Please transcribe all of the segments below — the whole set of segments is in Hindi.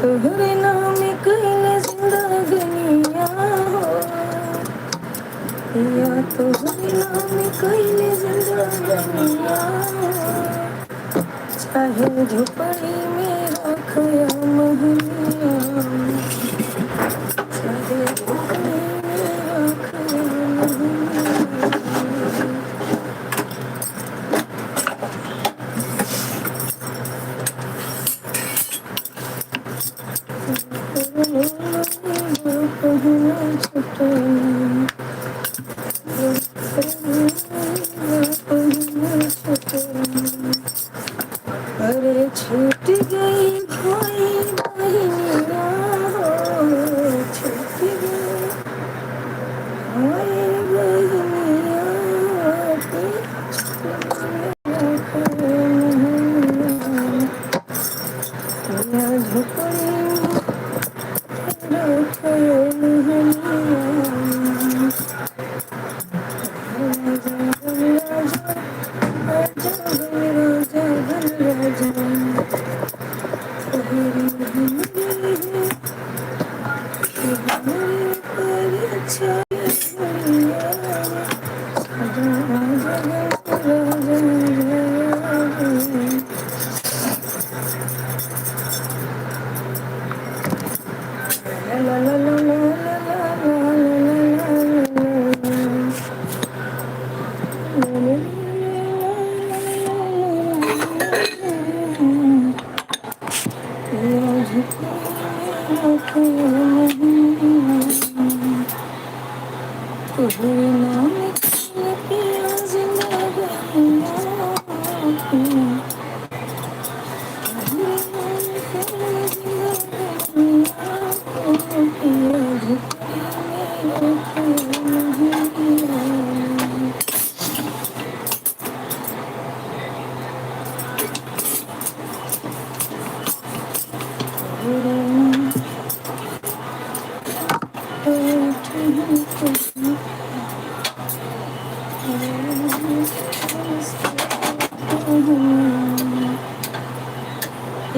तोहरे नाम कइले जिंदगनिया हो, या तोहरे नाम कइले जिंदगनिया हो, चाहे झोपड़ी में रखया महनिया, चाहे झोपड़ी में रखया महनिया। अरे छूट गई भाई बहनिया हो, छूट गई भाई बहनिया हो, झोपड़ी रखया महनिया।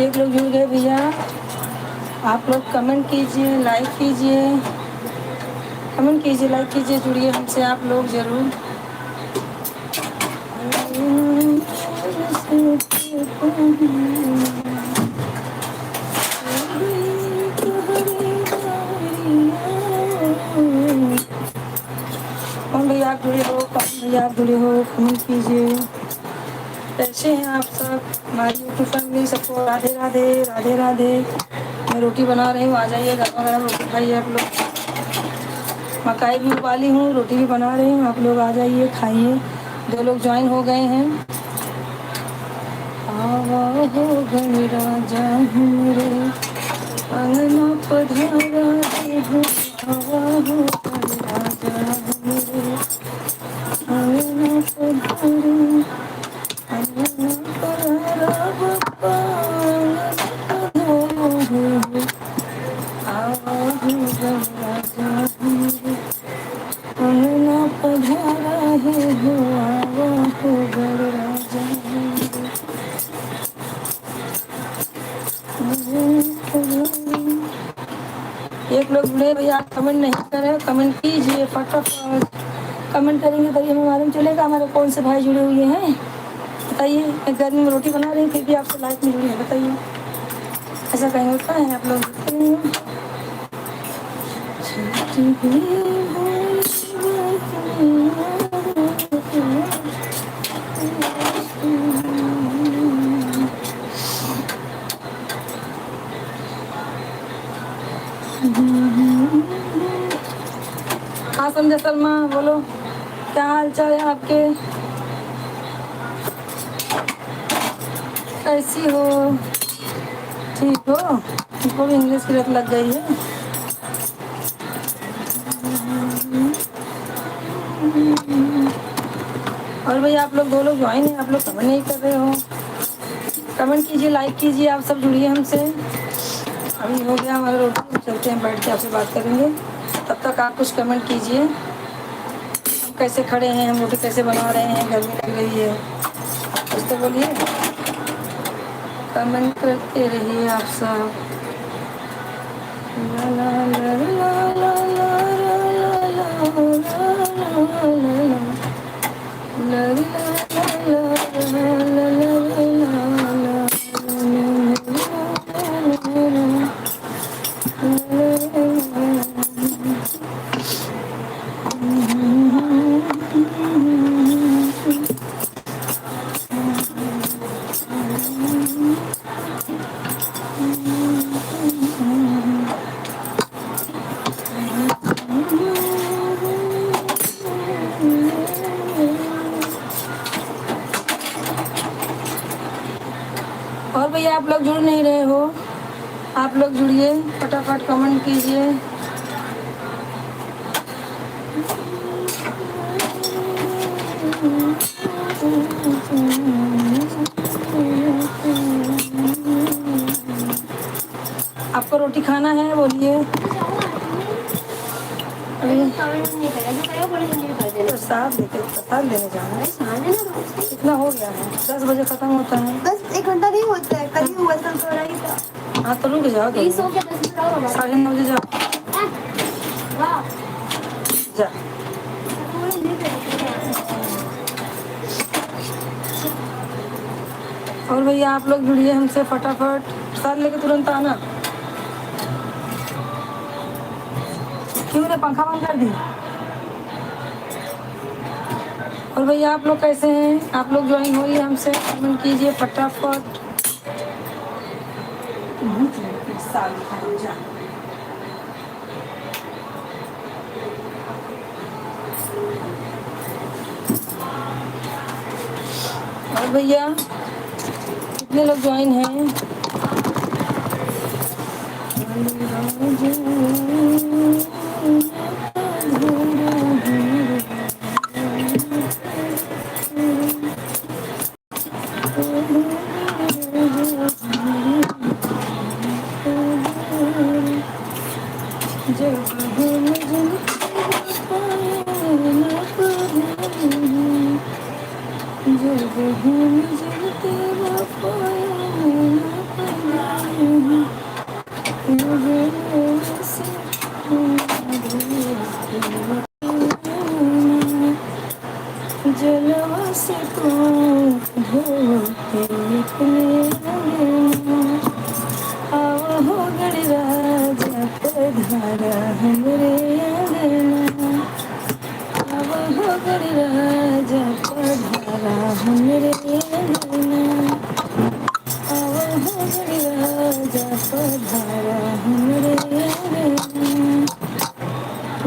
एक लोग जुड़ गए भैया, आप लोग कमेंट कीजिए, लाइक कीजिए, कमेंट कीजिए, लाइक कीजिए, जुड़िए हमसे आप लोग ज़रूर। कौन भैया आप जुड़े हो, कौन भैया आप जुड़े हो, कमेंट कीजिए। कैसे हैं आप सब, हमारी यूट्यूब फैमिली, सबको राधे राधे राधे राधे। मैं रोटी बना रही हूँ, आ जाइए, गर्मा गर्म रोटी खाइए आप लोग। मकाई भी उबाली हूँ, रोटी भी बना रही हूँ, आप लोग आ जाइए खाइए। 2 लोग ज्वाइन हो गए हैं। आवा हो गए राजा हमरे, अंगना पधारा देहु, आवा हो गए राजा हमरे, अंगना पधारा, अंगना पधारा बप्पा, अंगना पधारा, आवा हो गए राजा हमरे, अंगना पधारा है हो, आवा हो गए राजा हमरे। एक लोग जुड़े भैया, कमेंट नहीं करें, कमेंट कीजिए फटाफट। कमेंट करेंगे तभी हमें मालूम चलेगा हमारे कौन से भाई जुड़े हुए हैं। बताइए, मैं गर्मी में रोटी बना रही हूँ फिर भी आपसे लाइक नहीं जुड़ी है, बताइए ऐसा कहीं होता है? आप लोग हाँ संजय शर्मा, बोलो क्या हाल चाल है आपके, कैसी हो, ठीक हो? तुमको भी इंग्लिश की लत लग गई है। और भाई आप लोग 2 लोग ज्वाइन हैं, आप लोग कमेंट नहीं कर रहे हो। कमेंट कीजिए, लाइक कीजिए, आप सब जुड़िए हमसे। अभी हो गया हमारा रोटी, चलते हैं बैठ के आपसे बात करेंगे। तब तक आप कुछ कमेंट कीजिए, हम कैसे खड़े हैं, हम रोटी कैसे बना रहे हैं, गर्मी लग रही है, कुछ तो बोलिए। कमेंट करते रहिए आप सब। ला ला ला ला ला ला ला ला और भैया आप लोग जुड़ नहीं रहे हो, आप लोग जुड़िए, फटाफट कमेंट कीजिए। आपको रोटी खाना है बोलिए। प्रसाद देने जाना है, कितना हो गया है? 10 बजे खत्म होता है। बस 1 घंटा नहीं होता है, कल ही हुआ था थोड़ा ही था। हाँ तो रुक जाओ, 9:30 बजे जाओ। जा और भैया आप लोग जुड़िए हमसे फटाफट, प्रसाद लेके तुरंत आना। क्यों ने पंखा बंद कर दी? और भैया आप लोग कैसे हैं? आप लोग ज्वाइन होइए हमसे, कमेंट कीजिए फटाफट। और भैया कितने लोग ज्वाइन हैं? जलवा से तो धोते आवा हो गणराजा पधारा हमरे अंगना, आवा हो गणराजा पधारा हमरे अंगना, आवा हो गणराजा पधारा हमरे अंगना।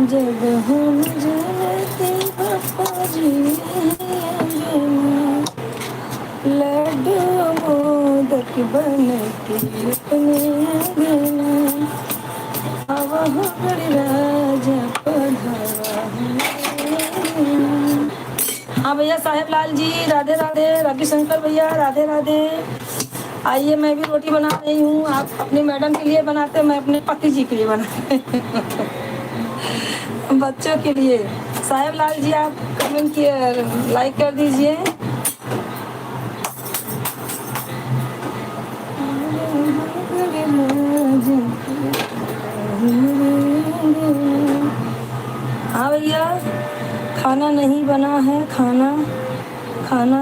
जब हम जलते बापा जी अंगना, लड्डू मोदक बन के अपने अंगना, आवा हो गणराजा पधारा हमरे अंगना। हाँ भैया साहेब लाल जी राधे राधे, रविशंकर भैया राधे राधे। आइए, मैं भी रोटी बना रही हूँ। आप अपनी मैडम के लिए बनाते, मैं अपने पति जी के लिए बनाते बच्चों के लिए। साहेब लाल जी आप कमेंट किए, लाइक कर दीजिए। हाँ भैया खाना नहीं बना है, खाना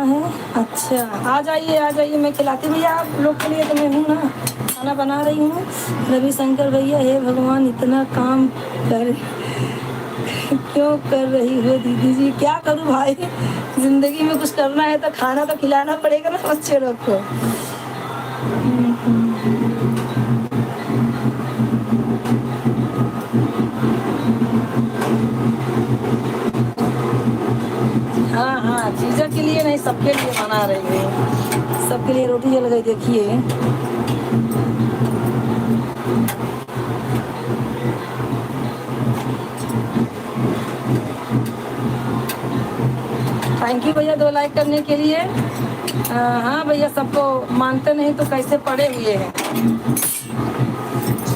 है। अच्छा आ जाइए मैं खिलाती भैया आप लोग के लिए, तो मैं हूँ ना, खाना बना रही हूँ। रविशंकर भैया हे भगवान इतना काम कर क्यों कर रही हो दीदी जी? क्या करूँ भाई, जिंदगी में कुछ करना है तो खाना तो खिलाना पड़ेगा ना बच्चे लोग को। हाँ जीजा के लिए नहीं, सबके लिए बना रही है। सबके लिए रोटी जल गई देखिए। थैंक यू भैया 2 लाइक करने के लिए। हाँ भैया सबको मानते नहीं तो कैसे पड़े हुए हैं,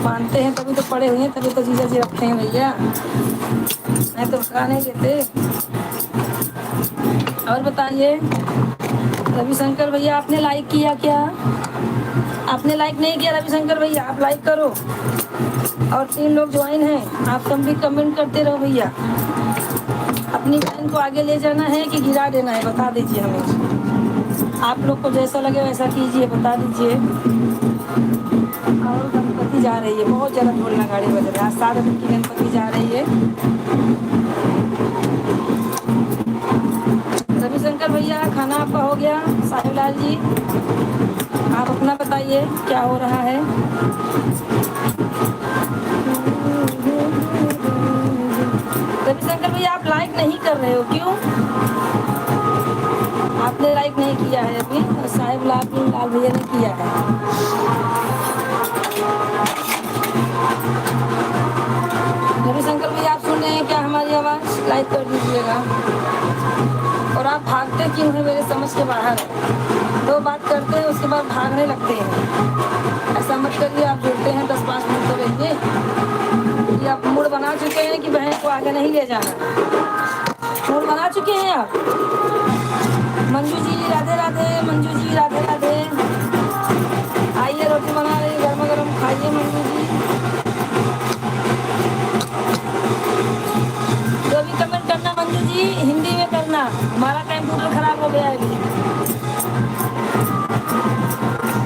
मानते हैं तभी तो पड़े हुए हैं, तभी तो जीजा जी रखे हैं भैया, नहीं तो भगा नहीं देते। और बताइए रविशंकर भैया आपने लाइक किया क्या? आपने लाइक नहीं किया रविशंकर भैया, आप लाइक करो। और 3 लोग ज्वाइन हैं, आप सब भी कमेंट करते रहो भैया। अपनी बहन को आगे ले जाना है कि गिरा देना है, बता दीजिए हमें। आप लोग को जैसा लगे वैसा कीजिए, बता दीजिए। और गणपति जा रही है, बहुत ज़्यादा ढोल नगाड़े बज रहे हैं। आज 7 दिन की गणपति जा रही है। रविशंकर भैया खाना आपका हो गया? साहिब लाल जी आप अपना बताइए क्या हो रहा है। रविशंकर भैया आप लाइक नहीं कर रहे हो, क्यों? आपने लाइक नहीं किया है अभी, साहिब लाल भैया ने किया है। रविशंकर भैया आप सुन रहे हैं क्या हमारी आवाज़? लाइक कर दीजिएगा। और आप भागते क्यों हैं, मेरे समझ के बाहर है। 2 बात करते हैं उसके बाद भागने लगते हैं, ऐसा मत करिए। आप जुड़ते हैं 10-5 मिनट तो रहिए। ये आप मूड बना चुके हैं कि बहन को आगे नहीं ले जाना, मूड बना चुके हैं आप। मंजू जी राधे राधे, मंजू जी राधे राधे। आइए रोटी बना रही, गर्मा गर्म खाइए मंजू जी। जो भी कमेंट करना मंजू जी हिंदी में करना, हमारा कंप्यूटर खराब हो गया है अभी।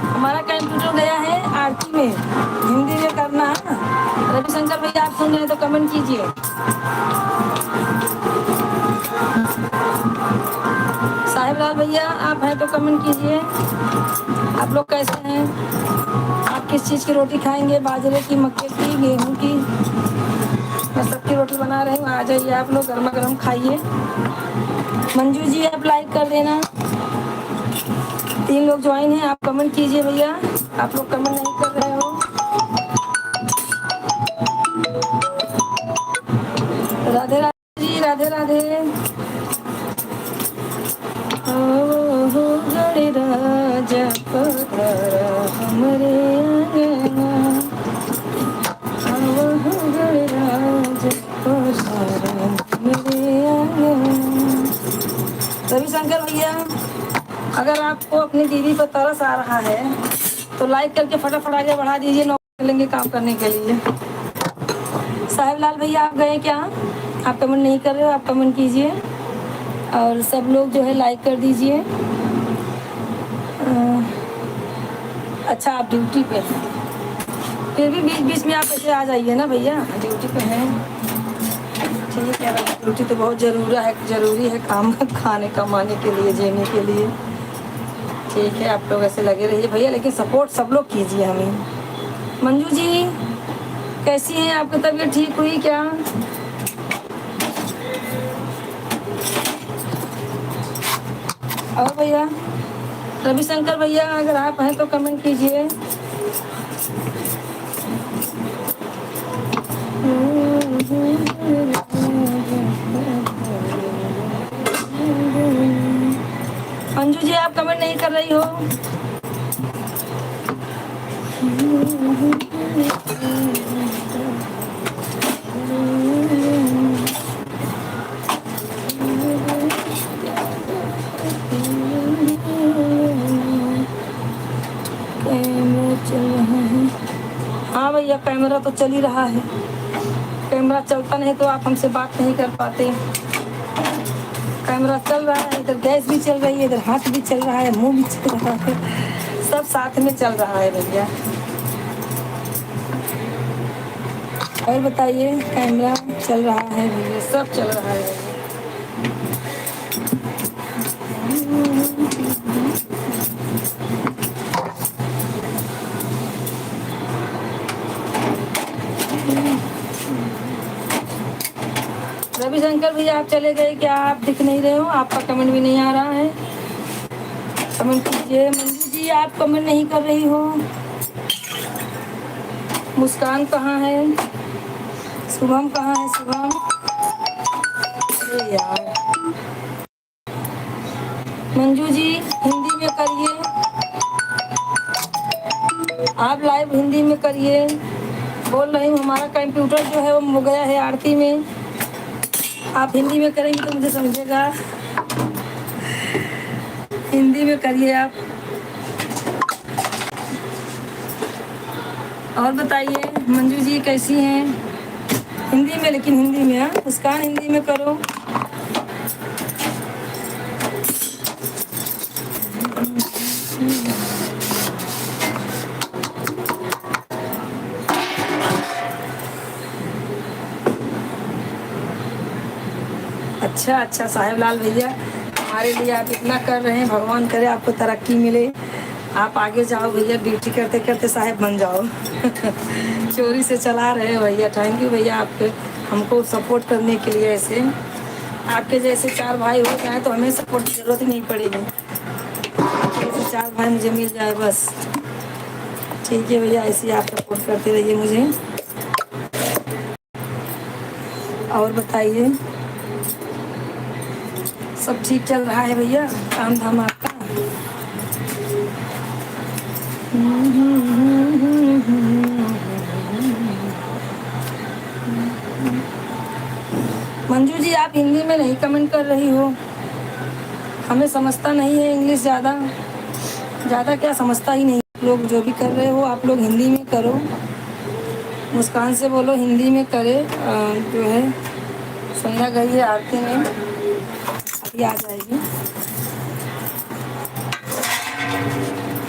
हमारा कंप्यूटर गया है आरती में, हिंदी में करना। रविशंकर भैया आप सुन रहे हैं तो कमेंट कीजिए। साहिब लाल भैया आप हैं तो कमेंट कीजिए। आप लोग कैसे हैं? आप किस चीज़ की रोटी खाएंगे? बाजरे की, मक्के की, गेहूं की? मैं सबकी रोटी बना रही हूँ, आ जाइए आप लोग, गर्मा गर्म खाइए। मंजू जी आप लाइक कर देना। 3 लोग ज्वाइन हैं, आप कमेंट कीजिए भैया। आप लोग कमेंट नहीं कर रहे हो। राधे राधे जी, राधे राधे। हो गणराज पधारा हमरे आंगना, हो गणराज पधारा हमरे आंगना। रविशंकर भैया अगर आपको अपनी दीदी पर तरस आ रहा है तो लाइक करके फटाफट आगे बढ़ा दीजिए, नौकरी लेंगे काम करने के लिए। साहिब लाल भैया आप गए क्या? आप कमेंट नहीं कर रहे हो, आप कमेंट कीजिए। और सब लोग जो है लाइक कर दीजिए। अच्छा आप ड्यूटी पे हैं, फिर भी बीच बीच में आप ऐसे आ जाइए ना भैया, ड्यूटी पे हैं। ठीक है, ड्यूटी तो बहुत ज़रूरी है काम खाने कमाने के लिए, जीने के लिए। ठीक है, आप लोग ऐसे लगे रहिए भैया, लेकिन सपोर्ट सब लोग कीजिए हमें। मंजू जी कैसी हैं? आपकी तबीयत ठीक हुई क्या? और भैया रविशंकर भैया अगर आप हैं तो कमेंट कीजिए। अंजू जी आप कमेंट नहीं कर रही हो। हाँ भैया कैमरा तो चल ही रहा है, कैमरा चलता नहीं तो आप हमसे बात नहीं कर पाते। कैमरा चल रहा है, इधर गैस भी चल रही है, इधर हाथ भी चल रहा है, मुंह भी चल रहा है, सब साथ में चल रहा है भैया। और बताइए, कैमरा चल रहा है भैया, सब चल रहा है। रविशंकर भैया आप चले गए क्या? आप दिख नहीं रहे हो, आपका कमेंट भी नहीं आ रहा है, कमेंट कीजिए। मंजू जी आप कमेंट नहीं कर रही हो। मुस्कान कहाँ है? शुभम कहाँ है? शुभम अरे यार, मंजू जी हिंदी में करिए, आप लाइव हिंदी में करिए। बोल रही हूँ हमारा कंप्यूटर जो है वो गया है आरती में, आप हिंदी में करेंगे तो मुझे समझेगा। हिंदी में करिए आप। और बताइए मंजू जी कैसी हैं? हिंदी में, लेकिन हिंदी में, हाँ मुस्कान हिंदी में करो। अच्छा अच्छा साहेब लाल भैया, हमारे लिए आप इतना कर रहे हैं, भगवान करे आपको तरक्की मिले, आप आगे जाओ भैया, ड्यूटी करते करते साहेब बन जाओ। चोरी से चला रहे हो भैया, थैंक यू भैया आपके हमको सपोर्ट करने के लिए। ऐसे आपके जैसे 4 भाई हो जाए तो हमें सपोर्ट की ज़रूरत ही नहीं पड़ेगी, ऐसे 4 भाई मुझे मिल जाए बस। ठीक है भैया, ऐसे ही आप सपोर्ट करते रहिए मुझे। और बताइए सब ठीक चल रहा है भैया, काम धाम आपका? मंजू जी आप हिंदी में नहीं कमेंट कर रही हो, हमें समझता नहीं है इंग्लिश, ज़्यादा ज़्यादा क्या समझता ही नहीं। लोग जो भी कर रहे हो आप लोग हिंदी में करो, मुस्कान से बोलो हिंदी में करे। जो है संध्या गई है आरती में, अभी आ जाएगी।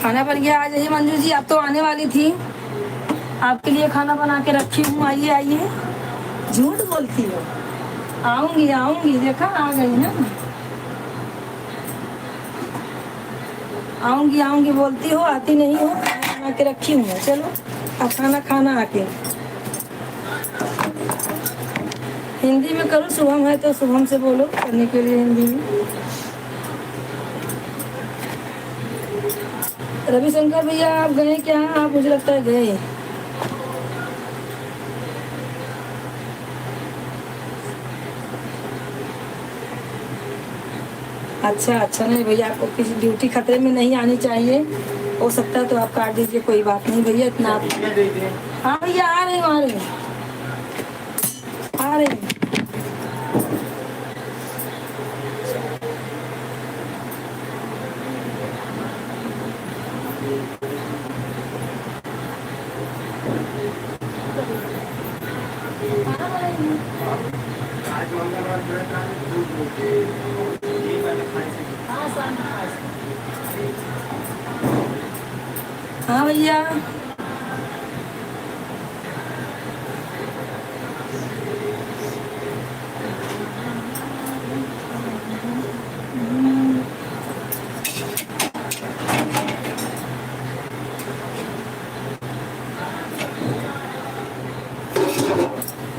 खाना बन गया, आ जाइए मंजू जी, आप तो आने वाली थी, आपके लिए खाना बना के रखी हूँ, आइए आइए। झूठ बोलती हो, आऊँगी आऊँगी, देखा आ गई ना, आऊँगी आऊँगी बोलती हो, आती नहीं हो। खाना बना के रखी हूँ मैं, चलो आप खाना खाना आके। हिंदी में करो, शुभम है तो शुभम से बोलो करने के लिए हिंदी में। रविशंकर भैया आप गए क्या? आप मुझे लगता है गए। अच्छा अच्छा, नहीं भैया आपको किसी ड्यूटी खतरे में नहीं आनी चाहिए, हो सकता है तो आप काट दीजिए, कोई बात नहीं भैया इतना आप। हाँ भैया आ रहे हैं, आ रहे हैं, आ रहे हैं। हाँ भैया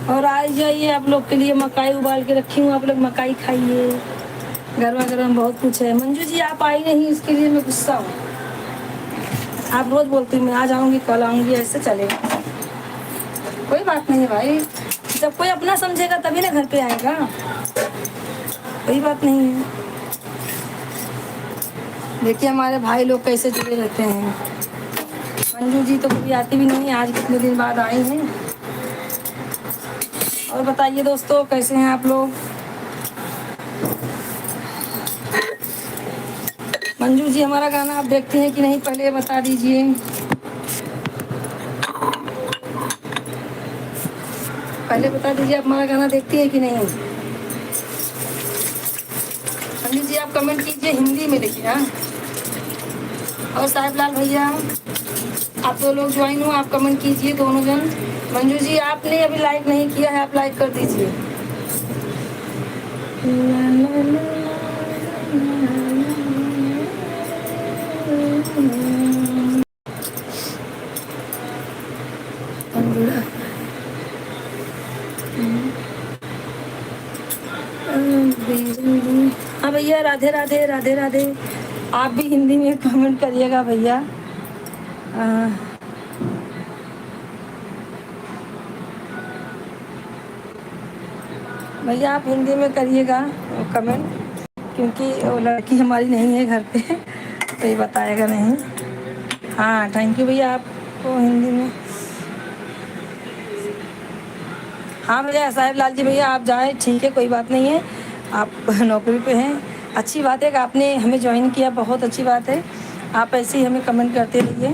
और आ जाइए, आप लोग के लिए मकाई उबाल के रखी हूँ, आप लोग मकाई खाइए, गरमा गरम बहुत कुछ है। मंजू जी आप आई नहीं, इसके लिए मैं गुस्सा हूँ। आप रोज बोलती मैं आ जाऊँगी कल आऊँगी, ऐसे चलेगा? कोई बात नहीं भाई, जब कोई अपना समझेगा तभी ना घर पे आएगा, कोई बात नहीं है। देखिए हमारे भाई लोग कैसे जुड़े रहते हैं। मंजू जी तो कभी आती भी नहीं है, आज कितने दिन बाद आई हैं। और बताइए दोस्तों कैसे हैं आप लोग? मंजू जी हमारा गाना आप देखती हैं कि नहीं, पहले ये बता दीजिए। पहले बता दीजिए आप हमारा गाना देखती हैं कि नहीं। मंजू जी आप कमेंट कीजिए हिंदी में देखिए। हाँ और साहेब लाल भैया आप दो लोग ज्वाइन हो, आप कमेंट कीजिए दोनों जन। मंजू जी आपने अभी लाइक नहीं किया है, आप लाइक कर दीजिए। हाँ भैया राधे राधे राधे राधे, आप भी हिंदी में कमेंट करिएगा भैया। भैया आप हिंदी में करिएगा कमेंट, क्योंकि वो लड़की हमारी नहीं है घर पे तो ये बताएगा नहीं। हाँ थैंक यू भैया आपको हिंदी में। हाँ भैया साहेब लाल जी भैया आप जाएं, ठीक है कोई बात नहीं है, आप नौकरी पे हैं, अच्छी बात है कि आपने हमें ज्वाइन किया, बहुत अच्छी बात है। आप ऐसे ही हमें कमेंट करते रहिए।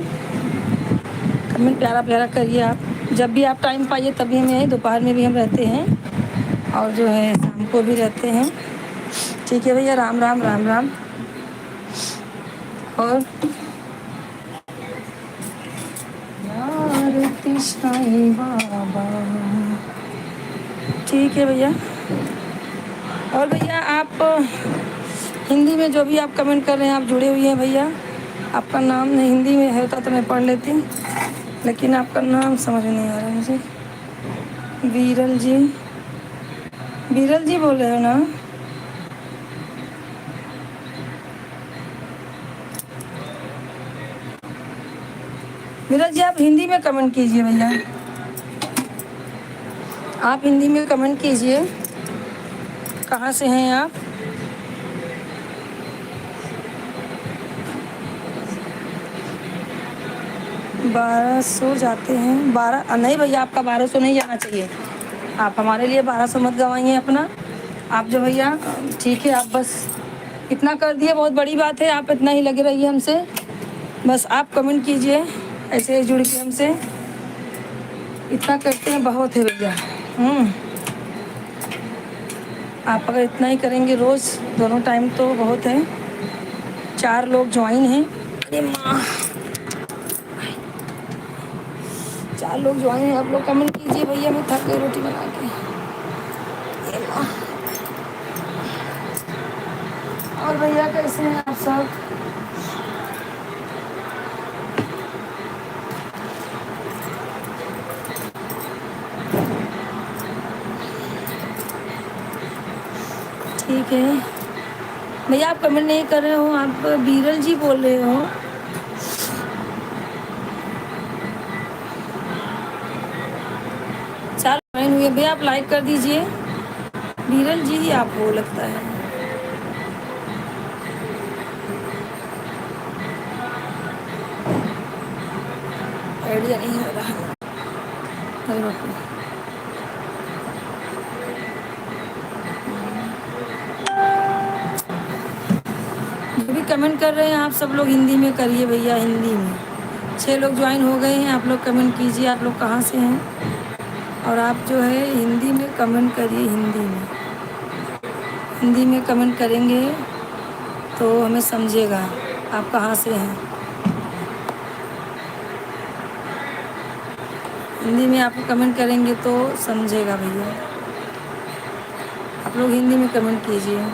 कमेंट प्यारा प्यारा करिए आप। जब भी आप टाइम पाइए तभी हम यहीं, दोपहर में भी हम रहते हैं और जो है शाम को भी रहते हैं। ठीक है भैया, राम राम राम राम। और यार कृष्णाई बाबा। ठीक है भैया। और भैया आप हिंदी में जो भी आप कमेंट कर रहे हैं, आप जुड़े हुए हैं भैया। आपका नाम हिंदी में होता तो मैं पढ़ लेती, लेकिन आपका नाम समझ में नहीं आ रहा है मुझे। बीरल जी, बीरल जी बोल रहे हो ना? बीरल जी आप हिंदी में कमेंट कीजिए भैया, आप हिंदी में कमेंट कीजिए। कहाँ से हैं आप? 1200 जाते हैं। 12 नहीं भैया, आपका 1200 नहीं जाना चाहिए। आप हमारे लिए 1200 मत गवाइए अपना। आप जो भैया, ठीक है, आप बस इतना कर दिए, बहुत बड़ी बात है। आप इतना ही लगे रहिए हमसे, बस आप कमेंट कीजिए ऐसे जुड़ के हमसे। इतना करते हैं बहुत है भैया। आप अगर इतना ही करेंगे रोज़ दोनों टाइम तो बहुत है। 4 लोग ज्वाइन हैं। अरे माँ, 4 लोग ज्वाइन हैं। आप लोग कमेंट कीजिए भैया, मैं थक गई रोटी बना के। अरे माँ। और भैया कैसे हैं आप सब? ठीक है भैया, आप कमेंट नहीं कर रहे हो। आप बीरल जी बोल रहे हो। चार ज्वाइन हुए भैया, आप लाइक कर दीजिए। बीरल जी ही आप हो लगता है। आइडिया नहीं हो रहा। अरे बाप रे। जो भी कमेंट कर रहे हैं आप सब लोग हिंदी में करिए भैया, हिंदी में। 6 लोग ज्वाइन हो गए हैं। आप लोग कमेंट कीजिए, आप लोग कहाँ से हैं। और आप जो है हिंदी में कमेंट करिए, हिंदी में। हिंदी में कमेंट करेंगे तो हमें समझेगा आप कहाँ से हैं। हिंदी में आप कमेंट करेंगे तो समझेगा भैया। आप लोग हिंदी में कमेंट कीजिए।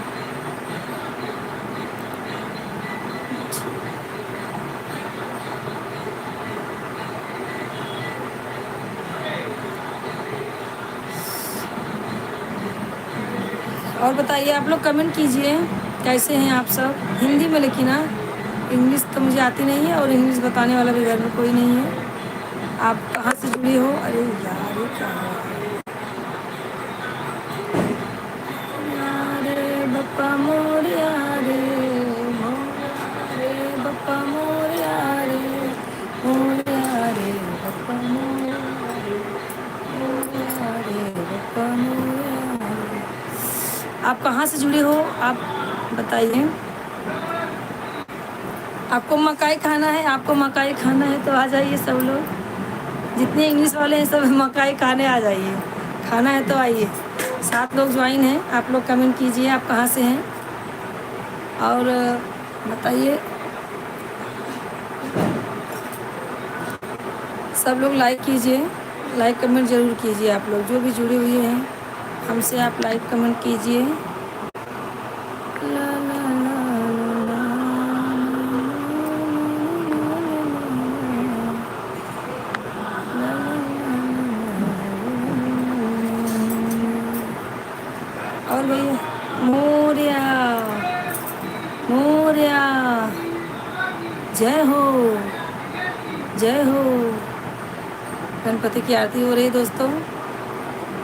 और बताइए, आप लोग कमेंट कीजिए कैसे हैं आप सब हिंदी में। लेकिन ना इंग्लिश तो मुझे आती नहीं है, और इंग्लिश बताने वाला भी घर में कोई नहीं है। आप कहाँ से जुड़ी हो? अरे यार ये क्या है? रे बप्पा मोरिया रे, रे बप्पा मोरिया रे, मोरिया रे बप्पा मोरिया रे, मोरिया रे बप्पा मोरिया रे। आप कहाँ से जुड़े हो आप बताइए। आपको मकाई खाना है? आपको मकाई खाना है तो आ जाइए सब लोग। जितने इंग्लिश वाले हैं सब मकाई खाने आ जाइए। खाना है तो आइए। 7 लोग ज्वाइन हैं। आप लोग कमेंट कीजिए आप कहाँ से हैं और बताइए। सब लोग लाइक कीजिए, लाइक कमेंट ज़रूर कीजिए। आप लोग जो भी जुड़े हुए हैं हमसे, आप लाइक कमेंट कीजिए। और भैया मोरिया, मोरिया, जय हो, जय हो। गणपति की आरती हो रही है दोस्तों।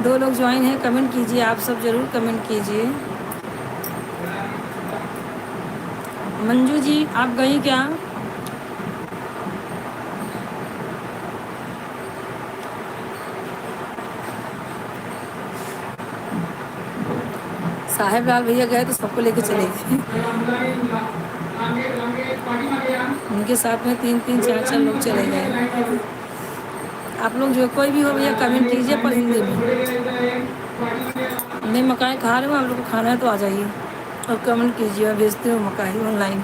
2 लोग ज्वाइन हैं। कमेंट कीजिए, आप सब ज़रूर कमेंट कीजिए। मंजू जी आप गई क्या? साहेब लाल भैया गए तो सबको लेके चले गए। उनके साथ में 3-3 4-4 लोग चले गए। आप लोग जो कोई भी हो भैया कमेंट कीजिए पर हिंदी में। नहीं मकाई खा रहे हो, आप लोग को खाना है तो आ जाइए और कमेंट कीजिए और भेजते हो मकाई ऑनलाइन।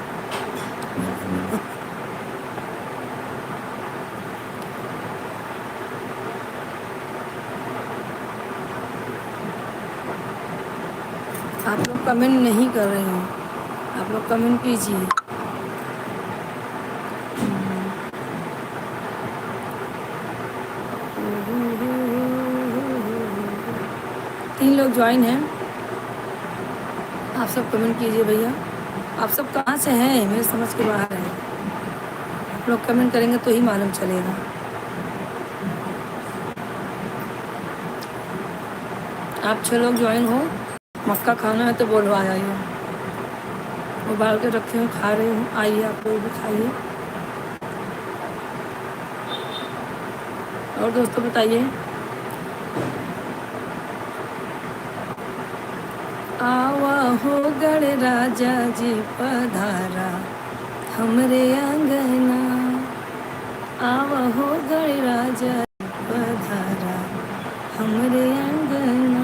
आप लोग कमेंट नहीं कर रहे हो, आप लोग कमेंट कीजिए। तीन लोग ज्वाइन हैं, आप सब कमेंट कीजिए भैया। आप सब कहाँ से हैं, मेरे समझ के बाहर है। आप लोग कमेंट करेंगे तो ही मालूम चलेगा। आप 6 लोग ज्वाइन हो, मक्का खाना है तो बोलो आ जाइए। उबाल के रखे हो, खा रहे हो, आइए आप लोग भी खाइए। और दोस्तों बताइए। आवा हो गढ़ राजा जी पधारा हमरे आंगना, आवा हो गढ़ राजा जी पधारा हमरे आंगना।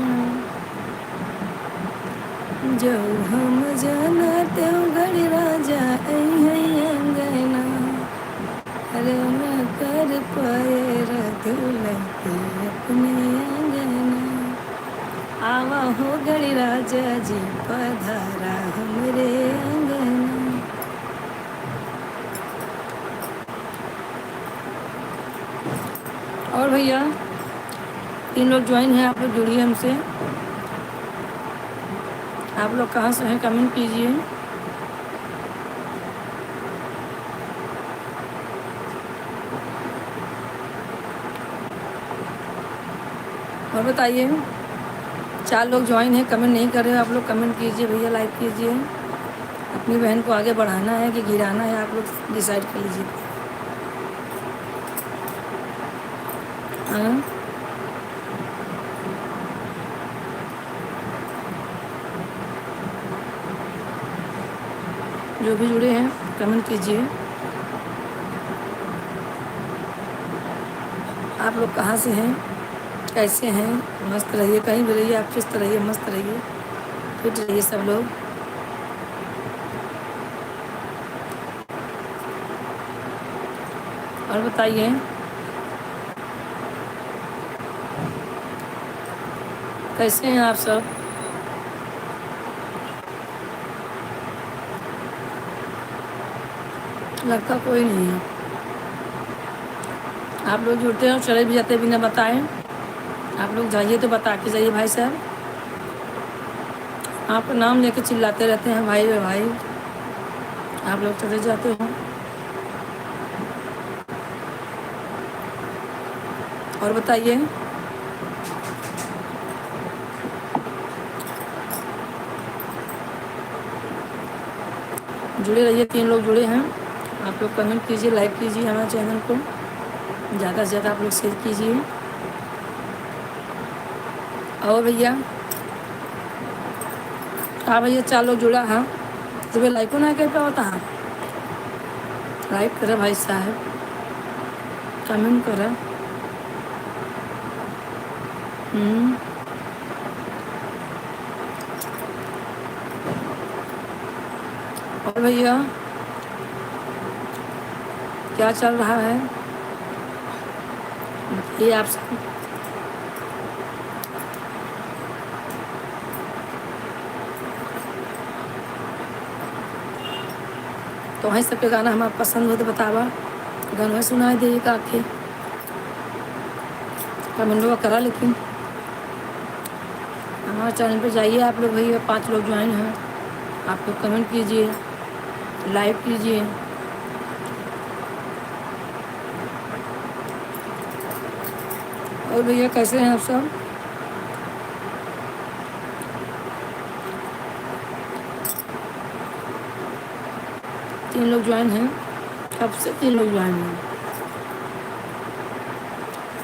जो हम जाना त्यों गढ़ राजा आई अंगना, अरे न कर पाए रधुलती अपने आंगना। आवा हो गढ़ राजा जी पधारा हमरे आंगना। और भैया 3 लोग ज्वाइन हैं, आप लोग जुड़िए हमसे। आप लोग कहाँ से हैं कमेंट कीजिए। और बताइए। 4 लोग ज्वाइन हैं, कमेंट नहीं कर रहे हो, आप लोग कमेंट कीजिए भैया, लाइक कीजिए। अपनी बहन को आगे बढ़ाना है कि गिराना है, आप लोग डिसाइड कर लीजिए। हाँ जो भी जुड़े हैं कमेंट कीजिए। आप लोग कहाँ से हैं, कैसे हैं। मस्त रहिए, कहीं भी रहिए, आप चुस्त रहिए, मस्त रहिए, फिट रहिए सब लोग। और बताइए। कैसे हैं आप सब। लगता कोई नहीं है। आप लोग जुड़ते हैं और चले भी जाते बिना बताए। आप लोग जाइए तो बता के जाइए भाई साहब। आपका नाम लेके चिल्लाते रहते हैं भाई रे भाई, आप लोग चले जाते हो। और बताइए। जुड़े रहिए, 3 लोग जुड़े हैं। आप लोग कमेंट कीजिए, लाइक कीजिए हमारे चैनल को, ज़्यादा से ज़्यादा आप लोग शेयर कीजिए। और भैया हाँ भैया 4 लोग जुड़ा। हाँ तुम्हें लाइको ना कर पाता होता। हाँ लाइक करा भाई साहब, कमेंट करा। और भैया क्या चल रहा है बताइए आप सब। तो वहीं सबके गाना हमारा पसंद हो तो बतावा, गाना सुनाई दे का आके कमेंटवा करा। लेकिन हमारे चैनल पे जाइए आप लोग भैया, 5 लोग ज्वाइन हैं। आप लोग कमेंट कीजिए, लाइक कीजिए। और भैया कैसे हैं आप सब। तीन लोग ज्वाइन हैं, कब से 3 लोग ज्वाइन हैं।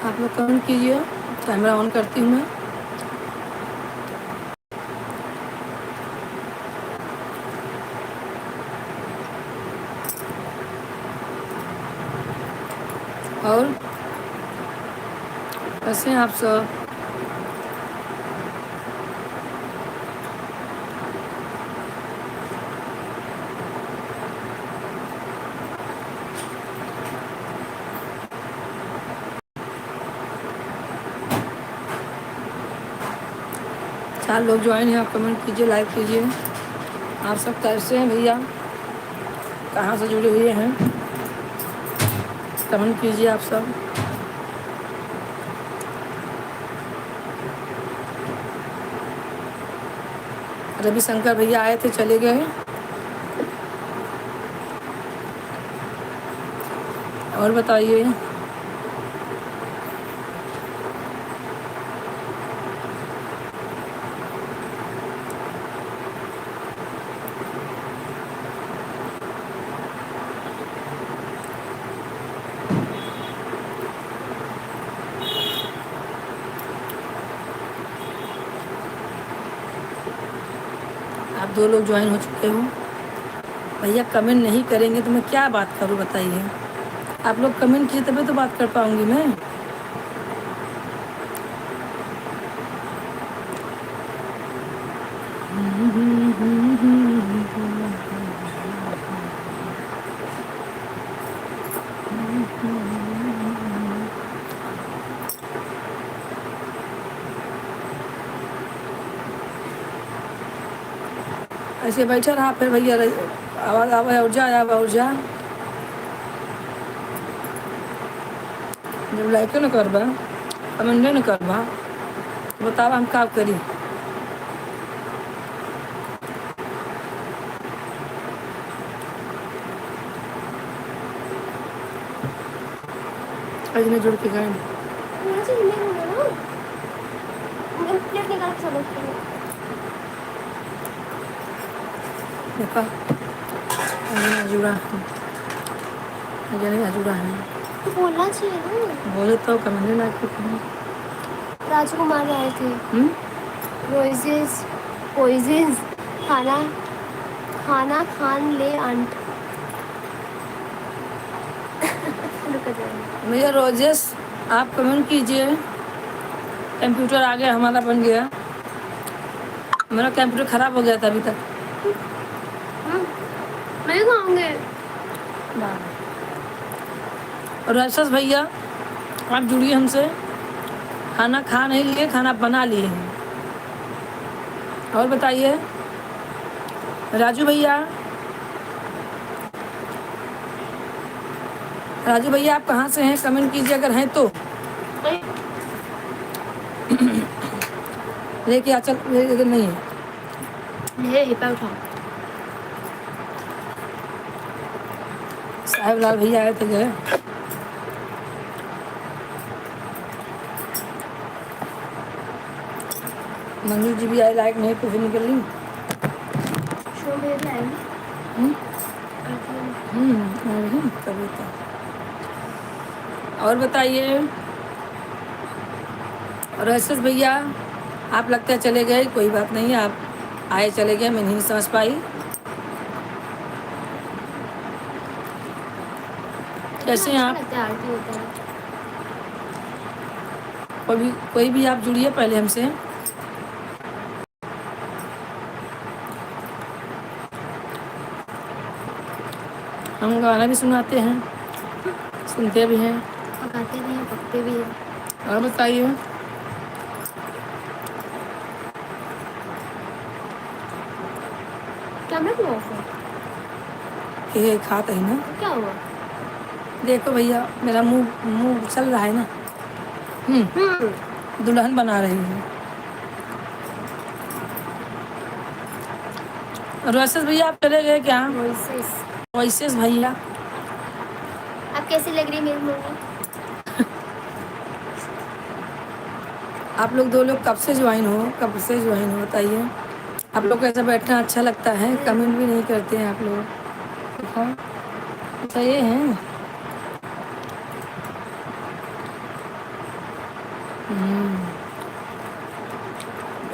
आप लोग कमेंट कीजिए, कैमरा ऑन करती हूँ मैं। और कैसे हैं आप सब? चार लोग ज्वाइन हैं, आप कमेंट कीजिए, लाइक कीजिए। आप सब कैसे हैं भैया? कहाँ से जुड़े हुए हैं? कमेंट कीजिए आप सब। रविशंकर भैया आए थे, चले गए। और बताइए। आप 2 लोग ज्वाइन हो चुके हो। भैया कमेंट नहीं करेंगे तो मैं क्या बात करूं, बताइए। आप लोग कमेंट कीजिए तभी तो बात कर पाऊंगी मैं। ऐसे बैठा रहा फिर भैया आवाज़ आवा और जा जब लाइके न करबा, कमेंट न करबा, तो बतावा हम का करी। आज नहीं जुड़ के गए। मुझे हिलने को ना मैं प्लेट निकाल के चलो देखा जुड़ा है, जुड़ा है। तो बोलना चाहिए ना। बोले तो कमेंट ना करें। राजकुमार आए थे। रोइजेस पोइजेस खाना खाना खान ले आंट। रुक जाइए। भैया रोजेस आप कमेंट कीजिए। कंप्यूटर आ गया, हमारा बन गया। मेरा कंप्यूटर ख़राब हो गया था अभी तक। मैं खाऊंगे। और रशस भैया आप जुड़िए हमसे। खाना खा नहीं लिए, खाना बना लिए हैं। और बताइए राजू भैया। राजू भैया आप कहाँ से हैं? कमेंट कीजिए अगर हैं तो। लेके आ चल, इधर नहीं है। ये पे उठाओ। साहेब लाल भैया आए थे, गए। मंजू जी भी आए, लाइक नहीं तो फिर निकल ली। शो में भी आएंगे। तभी तो। और बताइए। और रशस भैया आप लगता है चले गए, कोई बात नहीं, आप आए चले गए, मैं नहीं समझ पाई। कैसे हैं आप? आरती होता है। कोई भी आप जुड़िए पहले हमसे। हम गाना भी सुनाते हैं, सुनते भी हैं, पकाते भी हैं, पकते भी हैं। और बताइए। कैमरा क्यों ऑफ है? ये खाता ही ना। क्या हुआ? देखो भैया मेरा मुंह चल रहा है ना। दुल्हन बना रही हूँ। रशस भैया आप चले गए क्या? वॉइसेस भैया आप कैसी लग रही मेरी मम्मी? आप लोग 2 लोग कब से ज्वाइन हो बताइए। आप लोग को ऐसा बैठना अच्छा लगता है, कमेंट भी नहीं करते हैं आप लोग। हाँ अच्छा ये हैं।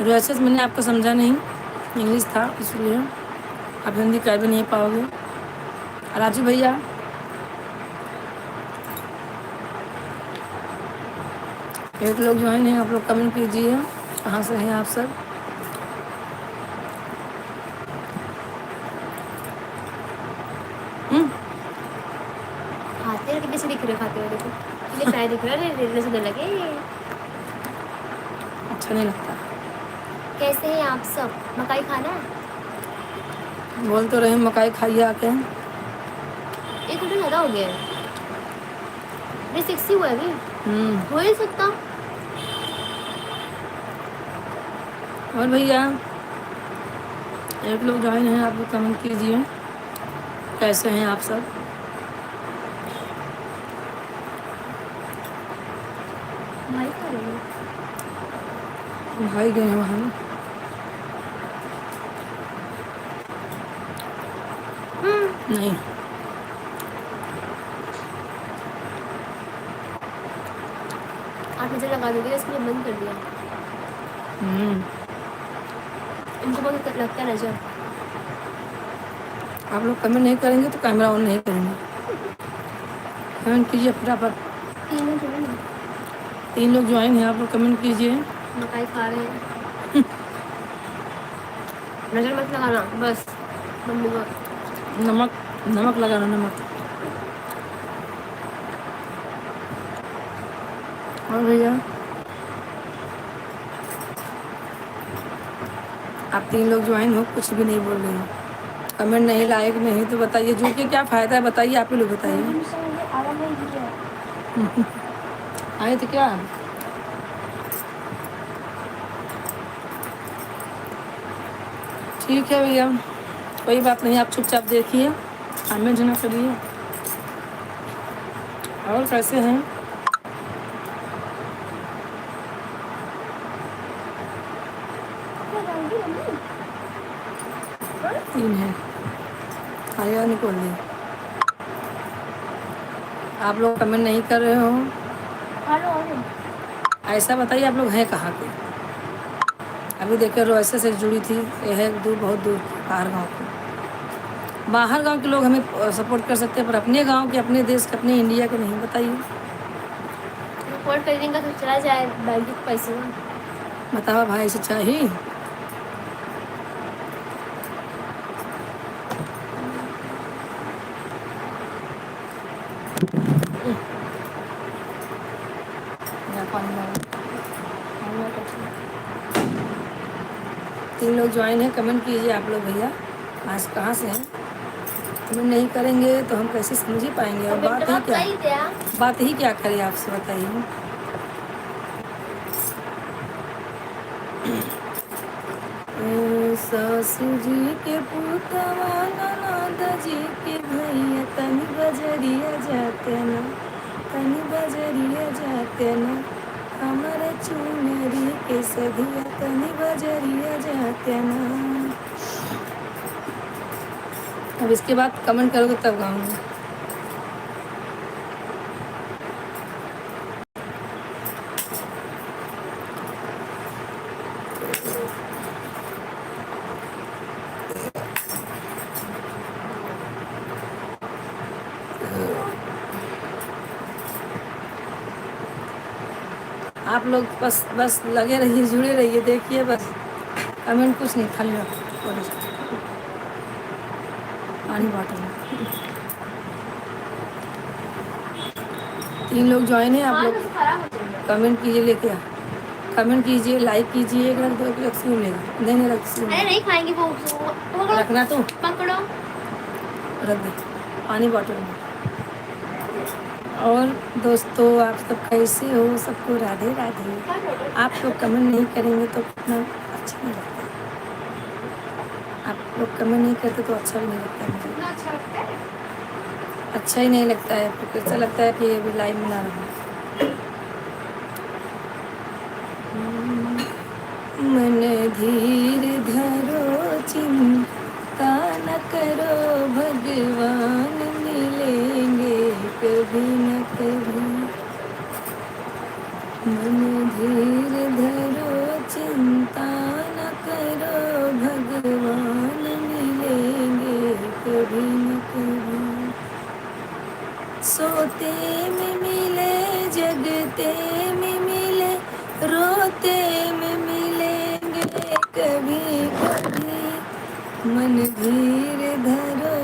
रशस मैंने आपको समझा नहीं, इंग्लिश था इसलिए आप हिंदी कर भी नहीं पाओगे। राजू भैया एक लोग ज्वाइन हैं, आप लोग कमेंट कीजिए कहाँ से हैं आप सब। खाते हुए कितने से दिख रहे हो, खाते हुए देखो कितने प्यारे दिख रहे हैं, रेडने से लगे। अच्छा नहीं लगता। कैसे हैं आप सब? मकाई खाना है? बोल तो रहे मकाई खाइए आके। 1 घंटा ज़्यादा हो गया है, मेरे 60 हुआ है अभी, हो ही नहीं सकता। और भैया एक लोग ज्वाइन हैं, आप लोग कमेंट कीजिए कैसे हैं आप सब। भाई खा रहे हो? भाई गए हैं वहाँ। नहीं, आप नजर लगा दोगे इसलिए बंद कर दिया। इनको बहुत लगता है नजर। आप लोग कमेंट नहीं करेंगे तो कैमरा ऑन नहीं करेंगे। कमेंट कीजिए फटाफट। 3 लोग हैं ना, 3 लोग ज्वाइन हैं, आप लोग कमेंट कीजिए। मकाई खा रहे हैं। नजर मत लगाना बस, मम्मी को। नमक लगाना, नमक। और भैया आप 3 लोग ज्वाइन हो, कुछ भी नहीं बोल रहे हो, कमेंट नहीं, लाइक नहीं, तो बताइए जुड़ के क्या फ़ायदा है, बताइए आप ही लोग बताइए। आए तो क्या ठीक है भैया, कोई बात नहीं, आप चुपचाप देखिए, कमेंट ना करिए। और कैसे हैं? तीन है, आया निकल ली। आप लोग कमेंट नहीं कर रहे हो, ऐसा बताइए आप लोग हैं कहाँ के। अभी देखिए रोएसे से जुड़ी थी, ये है दूर, बहुत दूर बाहर गांव के। बाहर गांव के लोग हमें सपोर्ट कर सकते हैं, पर अपने गांव के, अपने देश के, अपने इंडिया के नहीं। बताइए, रिपोर्ट करेंगे तो चला जाए बैंक के पैसे में। बताओ भाई, सच्चाई ही। तीन लोग ज्वाइन हैं, कमेंट कीजिए आप लोग भैया, आज कहाँ से हैं। कमेंट नहीं करेंगे तो हम कैसे समझ ही पाएंगे, और बात ही क्या करें आपसे, बताइए। सासू जी के पुतवा, ननद जी के भैया, तनी बजरिया जाते ना, तनी बजरिया जाते ना, हमारे चुनरी के सधिया, तनी बजरिया जाते ना। अब इसके बाद कमेंट करोगे तब गाऊंगी। आप लोग बस लगे रहिए, जुड़े रहिए, देखिए बस, कमेंट कुछ नहीं, खाली पानी बॉटल। 3 लोग ज्वाइन हैं, आप लोग कमेंट कीजिए, लेके आ, कमेंट कीजिए, लाइक कीजिए, एक रख दो, एक रख क्यों लेगा, नहीं रख क्यों, अरे नहीं खाएंगे वो रखना तो पकड़ो, रख दे पानी बॉटल में। और दोस्तों आप सब कैसे हो, सबको राधे राधे। आप लोग कमेंट नहीं करेंगे तो कितना अच्छा नहीं लगता, आप लोग कमेंट नहीं करते तो अच्छा भी नहीं लगता मुझे, अच्छा ही नहीं लगता है, फिर कैसा लगता है कि ये भी लाइव में ना रहा। मन धीर धरो, चिंता न करो, भगवान मिलेंगे कभी न कभी। मन धीर धरो, चिंता न करो, भगवान मिलेंगे कभी न कभी। सोते में मिले, जगते में मिले, रोते में मिलेंगे कभी कभी, मन धीर धरो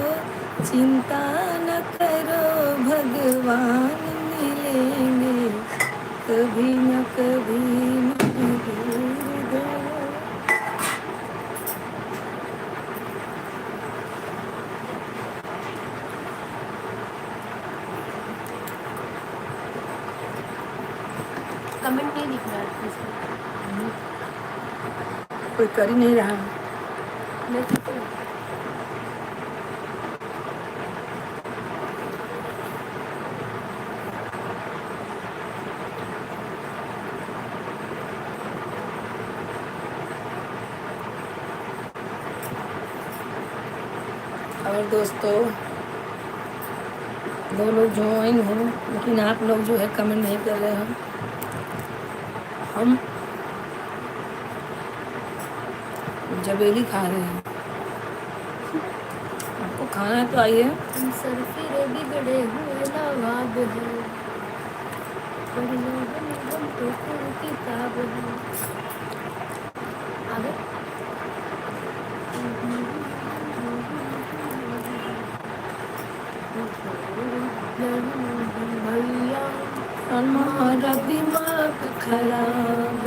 चिंता न करो, भगवान मिलेंगे कभी न कभी, मन धीर धरो। कमेंट नहीं दिख रहा है इसमें। कोई कर ही नहीं रहा। मैं ठीक हूँ। और दोस्तों, 2 लोग ज्वाइन हो, लेकिन आप लोग जो है कमेंट नहीं कर रहे हो। हम जबेली खा रहे हैं, आपको खाना है तो आइए। हम सरफिरे बिगड़े हुए नवाब हैं, पढ़ना हम तो कोई किताब है। आगे भैया हमारा दिमाग खराब।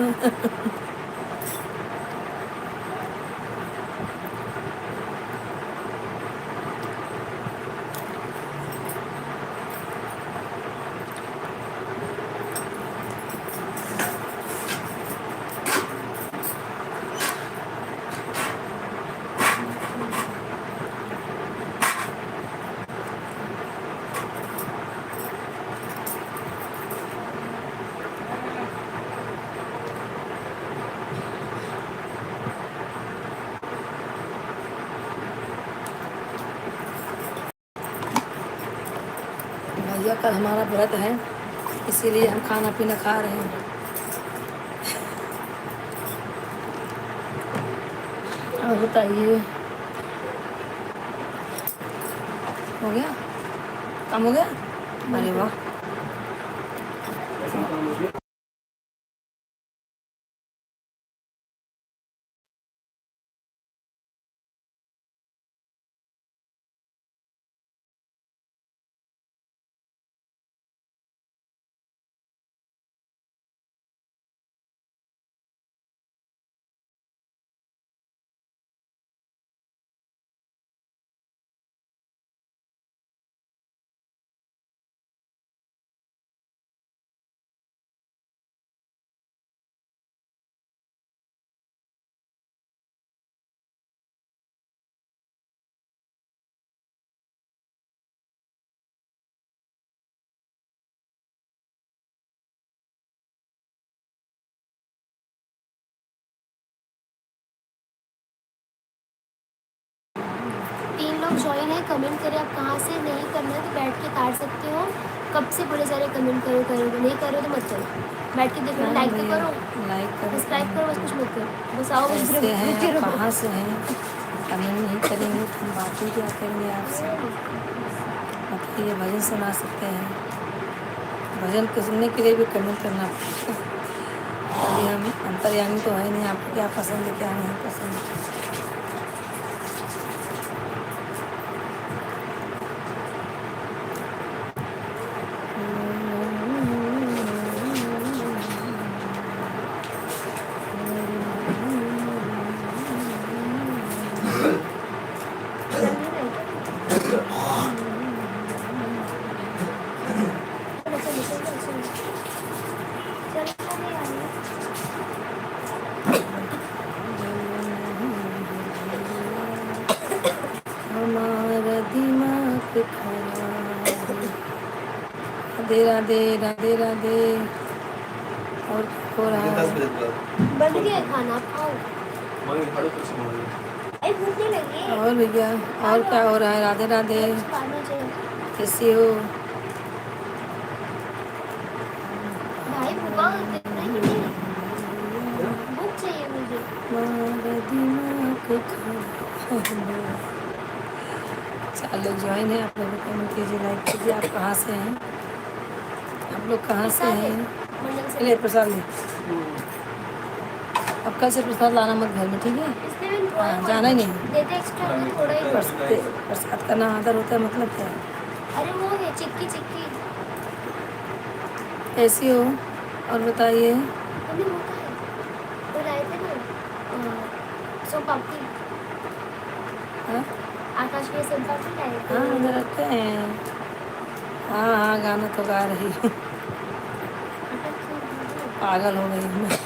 भैया कल हमारा व्रत है, इसीलिए हम खाना पीना खा रहे हैं। और बताइए, हो गया काम, हो गया? अरे वाह। ज्वाइन है, कमेंट करें। आप कहाँ से, नहीं करना है तो बैठ के काट सकते हो। कब से बोले सारे कमेंट करो करो, नहीं करो तो मत करो, बैठ के देखो। लाइक तो करो, लाइक करो, सब्सक्राइब करो, बस कुछ मत करो। बस आओ, बस कैसे हैं बैठे आप, रहो। कहाँ से हैं? कमेंट नहीं करेंगे तो हम बातें क्या करेंगे आपसे? बताइए, भजन सुना सकते हैं, भजन को सुनने के लिए भी कमेंट करना पड़ेगा। अभी हम अंतर्यामी तो है नहीं, आपको क्या पसंद है क्या नहीं पसंद। हमारा दिमाग खराब। राधे राधे राधे राधे। और हो रहा है? बन गया खाना, आप खाओ। भूख नहीं लगी? और भैया, और क्या हो रहा है? राधे राधे, कैसी हो? भाई भूखा होते हैं कि नहीं? भूख चाहिए मुझे। हमारा दिमाग खराब। चलो ज्वाइन है, आप लोग कमेंट कीजिए, लाइक कीजिए। आप कहाँ से हैं? आप लोग कहाँ से प्रसाद है, हैं? मंडल से। ले प्रसाद ले। अब कल से प्रसाद लाना मत घर में, ठीक है? इसलिए मैंने हाँ, थोड़ा जाना ही नहीं। देते एक्स्ट्रा में थोड़ा ही। प्रसाद का ना आदर होता है, मतलब क्या है? अरे वो है चिक्की चिक्की। कैसी हो? और बताइए। मम्मी वो का है, वो लाए थे ना सोन पापड़ी, हाँ आकाश के सोन पापड़ी लाए थे। हाँ, उधर रखते हैं। हाँ हाँ, गाना तो गा रही हूँ। पागल हो गई हूँ मैं।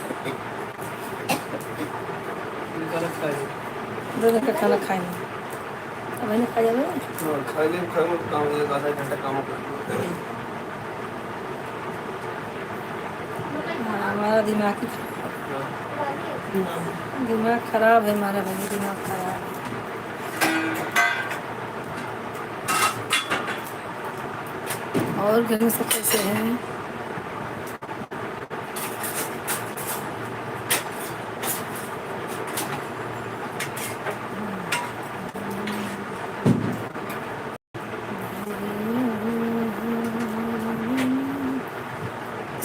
दोनों का खाना खाएंगे। अब मैंने खाया हुआ है। खाइले खाइले काम एक आधा घंटा काम कर। हाँ, हमारा दिमाग ही दिमाग खराब है, हमारा भाई दिमाग खराब है। और घर में सब कैसे हैं?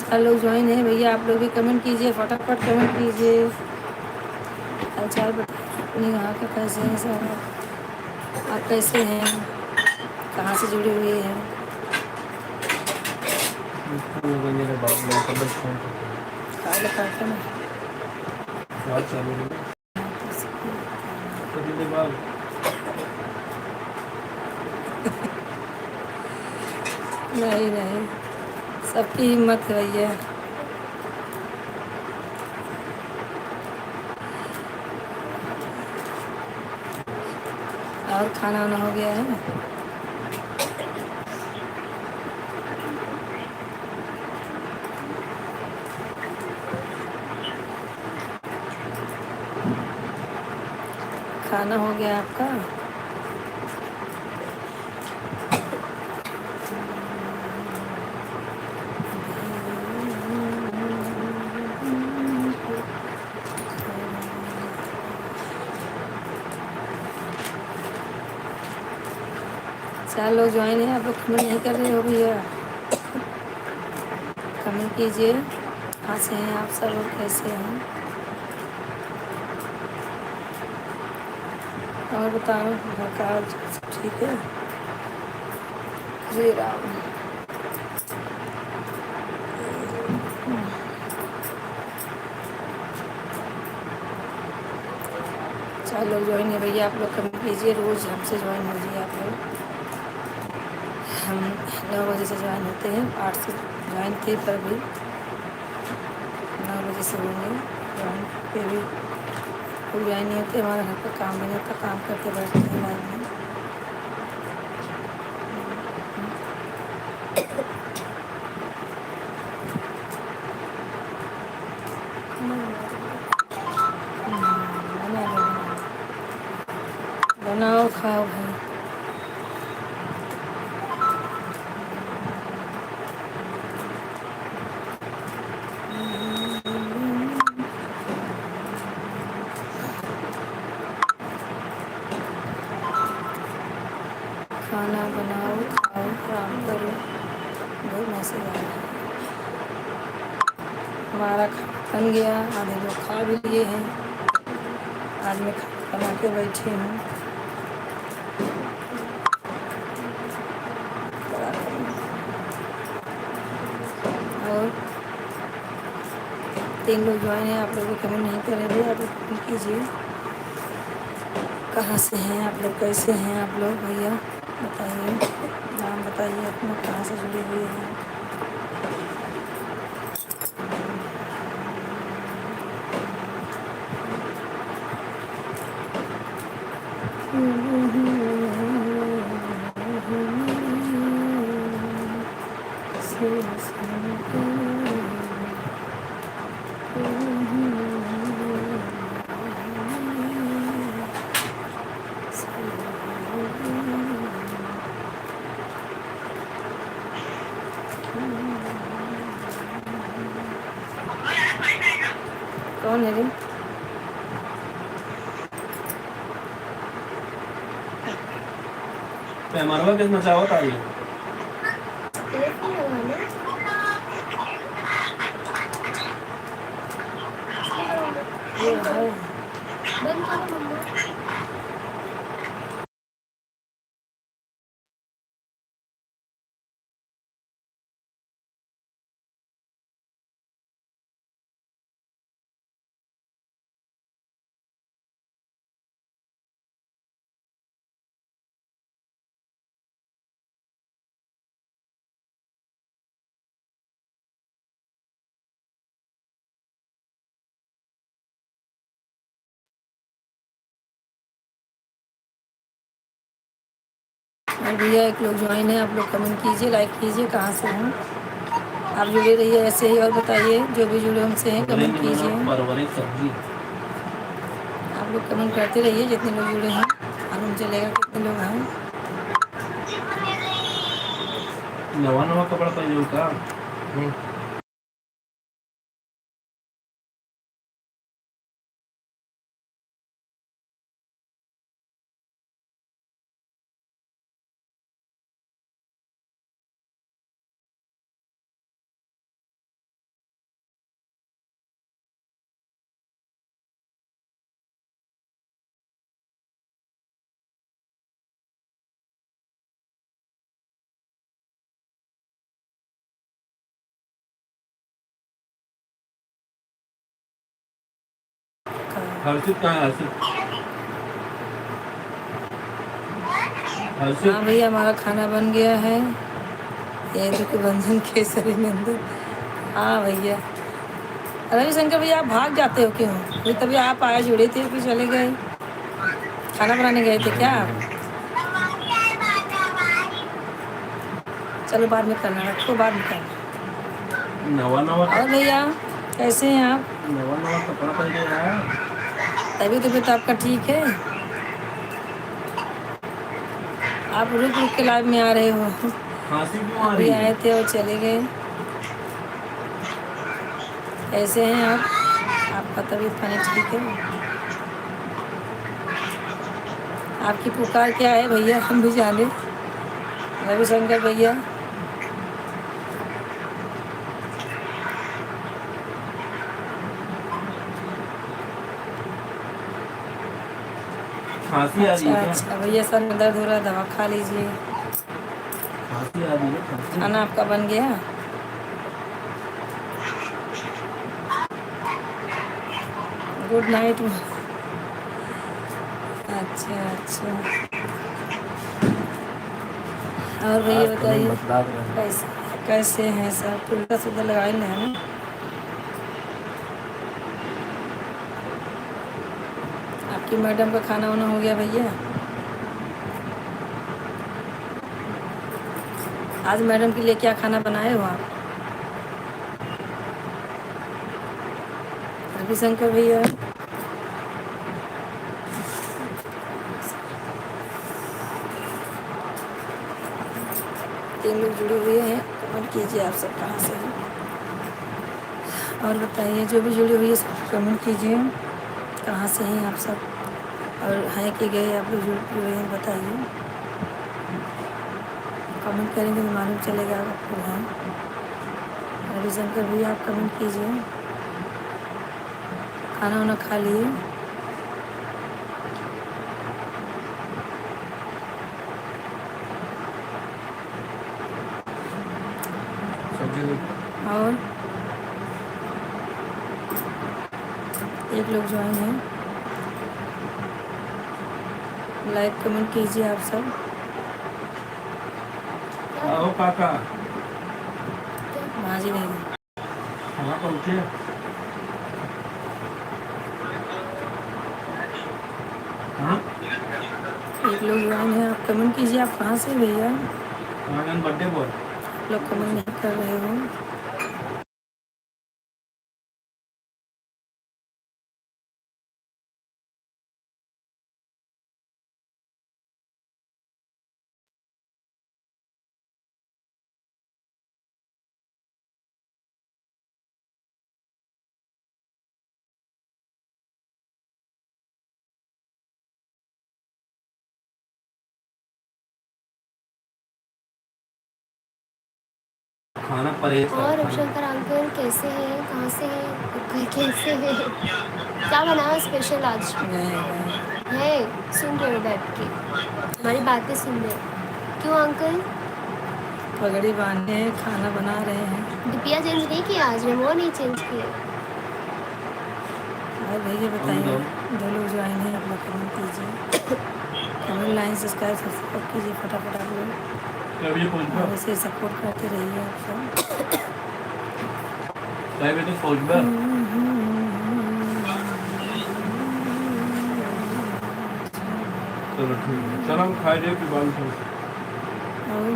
चार लोग ज्वाइन है भैया, आप लोग भी कमेंट कीजिए, फटाफट कमेंट कीजिए। हालचाल बताइए अपने यहाँ के कैसे हैं सब, आप कैसे हैं, कहाँ से जुड़े हुए हैं? काले काटे में नहीं नहीं, सबकी हिम्मत है भैया। और खाना वाना हो गया है? खाना हो गया आपका? चार लोग ज्वाइन है, आप लोग कमेंट नहीं कर रहे हो भैया? कमेंट कीजिए, कहाँ से हैं आप सब लोग, कैसे हैं? और बताओ, घर का हाल चाल सब ठीक है? श्री राम। चार लोग ज्वाइन है भैया, आप लोग कमेंट कीजिए, रोज़ हमसे ज्वाइन हो जाइए आप लोग। हम 9 बजे से ज्वाइन होते हैं, 8 से ज्वाइन थे, पर भी 9 बजे से होंगे ज्वाइन, फिर भी कोई ज्वाइन नहीं होते। हमारे घर पर काम नहीं होता, काम करते बैठते हैं लाइन में। बनाओ खाओ भाई। खाना बनाओ खाओ आराम करो। बहुत मैसेज आ रहा है। हमारा खाना बन गया, आधे लोग खा भी लिए हैं। आज मैं खाना बना के बैठी हूँ। और 3 लोग ज्वाइन हैं, आप लोग भी कमेंट नहीं कर रहे, आप लोग कमेंट कीजिए, कहाँ से हैं आप लोग, कैसे हैं आप लोग भैया, बताइए, नाम बताइए अपना, कहाँ से जुड़े हुए हैं। कौन है रे? हमारा कितना चाहो था ये टेलीफोन लगाना हाय। बंद करो मम्मा। और भैया एक लोग ज्वाइन है, आप लोग कमेंट कीजिए, लाइक कीजिए, कहाँ से हैं आप, जुड़े रहिए ऐसे ही। और बताइए जो भी जुड़े हमसे हैं कमेंट कीजिए, परवरित सब्जी आप लोग कमेंट करते रहिए जितने लोग जुड़े हैं, मालूम चलेगा कितने लोग हैं। नवा नवा कपड़ा पाहिजे का? हर्षित कहाँ है? हर्षित हाँ भैया हमारा खाना बन गया है, ये देखो बंधन केसरी नंदन। हाँ भैया रविशंकर भैया आप भाग जाते हो क्यों? अभी तभी आप आए, जुड़े थे फिर चले गए, खाना बनाने गए थे क्या आप? चलो बाद में करना, रखो बाद में करना। नवा नवा और भैया कैसे हैं आप? नवा नवा कपड़ा पाहिजे यार। तबीयत आपका ठीक है? आप रुक रुक के लाइव में आ रहे हो, खांसी क्यों आ अभी रही आए है? थे और चले गए। कैसे हैं आप? आपका तबीयत पानी ठीक है? आपकी पुकार क्या है भैया, हम भी जाने। रविशंकर भैया खांसी आ रही अच्छा है क्या? अच्छा भैया, सर में दर्द हो रहा है, दवा खा लीजिए। खांसी आ रही है, खांसी। खाना आपका बन गया? Good night. अच्छा अच्छा। और भैया आज कमेंट बताइए बतला रहे हैं। कैसे कैसे हैं सब? फिल्टर सुल्टर लगाए ना है ना? आपकी मैडम का खाना वाना हो गया भैया? आज मैडम के लिए क्या खाना बनाए हो आप? रविशंकर भैया 3 लोग जुड़े हुए हैं, कमेंट कीजिए आप सब कहाँ से हैं। और बताइए जो भी जुड़े हुए हैं सब कमेंट कीजिए, कहाँ से हैं आप सब, और हैं कि गए आप लोग जुड़े हैं बताइए। कमेंट करेंगे तो मालूम चलेगा आप लोग हैं। रविशंकर भैया आप कमेंट कीजिए, खाना वाना खा लिए? सब्जी और एक लोग ज्वाइन हैं, लाइक कमेंट कीजिए आप सब। आओ काका भाजी नहीं वहाँ पर उठे। हाँ एक लोग ज्वाइन हैं, आप कमेंट कीजिए, आप कहाँ से भैया? Birthday boy. आप लोग कमेंट नहीं कर रहे हो। खाना परहेज करो, और खाना। शंकर अंकल कैसे हैं, कहाँ से हैं, कैसे हैं, क्या बनाया स्पेशल आज गए है? सुन रहे हो बैठ के, हमारी बातें सुन रहे हो? क्यों अंकल? पगड़ी बांधे हैं, खाना बना रहे हैं। डिपिया चेंज नहीं किया आज, वो नहीं चेंज किए। और भैया बताइए, दो लोग जो आए हैं आप लोग कमेंट कीजिए, कमेंट लाइन सब्सक्राइब सब्सक्राइब कीजिए फटाफट आप लोग, क्या ये पहुंच और गया? ऐसे सपोर्ट करते रहिए आप सब। क्या ये तो पहुंच गया? चलो ठीक है, चलो हम खाए जाए फिर बाद में खाते हैं। और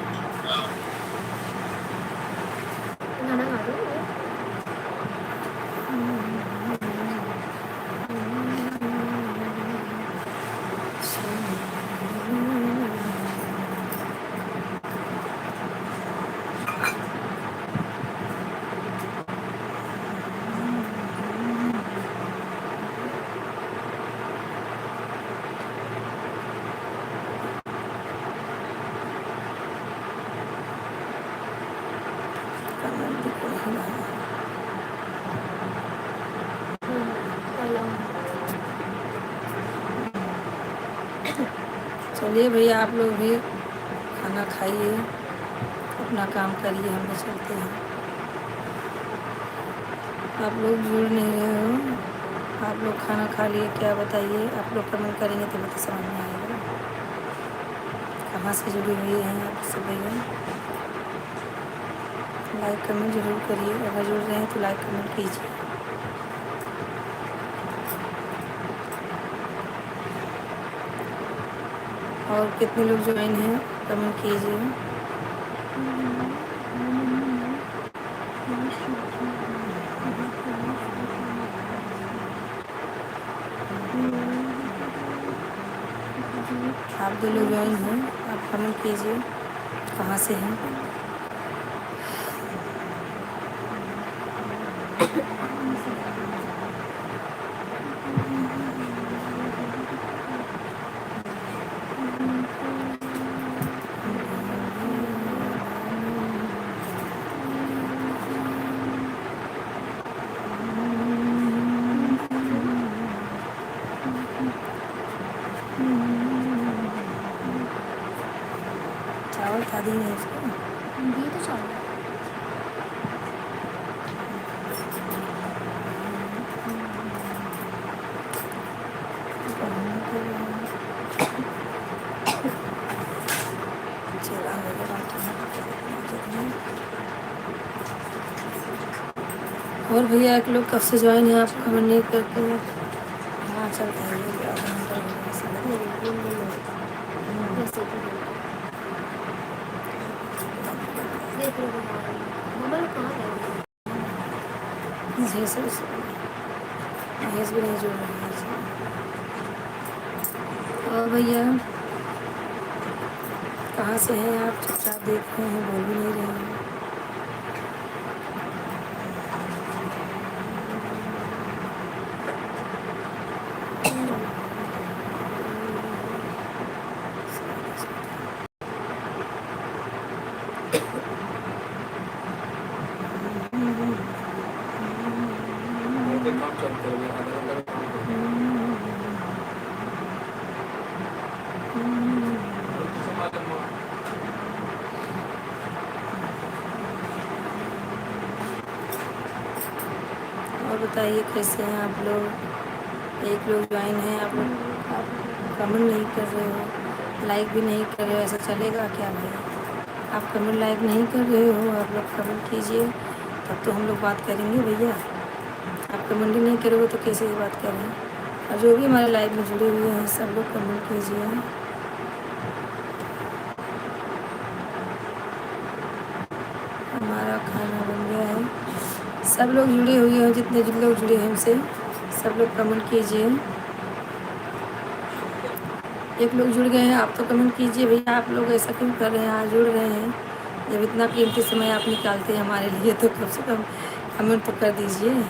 खाना खा दो। कमेंट भी कोई नहीं आया। चलिए भैया आप लोग भी खाना खाइए, अपना काम करिए, हम भी चलते हैं। आप लोग जुड़ नहीं रहे हो, आप लोग खाना खा लिए क्या बताइए, आप लोग कमेंट करेंगे तो तो समझ में आएगा कहाँ से जुड़ी हुई हैं आप सब भैया। लाइक कमेंट जरूर करिए, अगर जुड़ रहे हैं तो लाइक कमेंट कीजिए। और कितने लोग ज्वाइन हैं कमेंट कीजिए। आप दो लोग ज्वाइन हैं, आप कमेंट कीजिए कहाँ से हैं। चावल खा दी नहीं इसको। ये तो चावल चला होगा और भैया एक लोग कब से ज्वाइन है आप कमेंट नहीं करते हैं। हाँ चलता है ये आधा घंटा हो गया ऐसा लग वैसे तो देख लो मम्मा लोग कहाँ गए? महेश भी नहीं जुड़ रही है इसमें। और भैया कहाँ से हैं आप, चुपचाप देख रहे हैं, बोल भी नहीं रहे हैं। काम चलते रहे, आधा घंटा में काम करते हैं। और किसी माध्यम में और बताइए कैसे हैं आप लोग। एक लोग ज्वाइन हैं आप लोग, आप कमेंट नहीं कर रहे हो, लाइक भी नहीं कर रहे हो, ऐसा चलेगा क्या भाई। आप कमेंट लाइक नहीं कर रहे हो, आप लोग कमेंट कीजिए तब तो हम लोग बात करेंगे भैया। आप कमेंट ही नहीं करोगे तो कैसे ही बात करें। और जो भी हमारे लाइव में जुड़े हुए हैं सब लोग कमेंट कीजिए। हमारा खाना बन गया है, सब लोग जुड़े हुए हैं, जितने लोग जुड़े हैं हमसे सब लोग कमेंट कीजिए। एक लोग जुड़ गए हैं आप तो कमेंट कीजिए भैया। आप लोग ऐसा क्यों कर रहे हैं, आज जुड़ रहे हैं जब इतना कीमती समय आप निकालते हैं हमारे लिए तो कम से कम कमेंट तो कर दीजिए।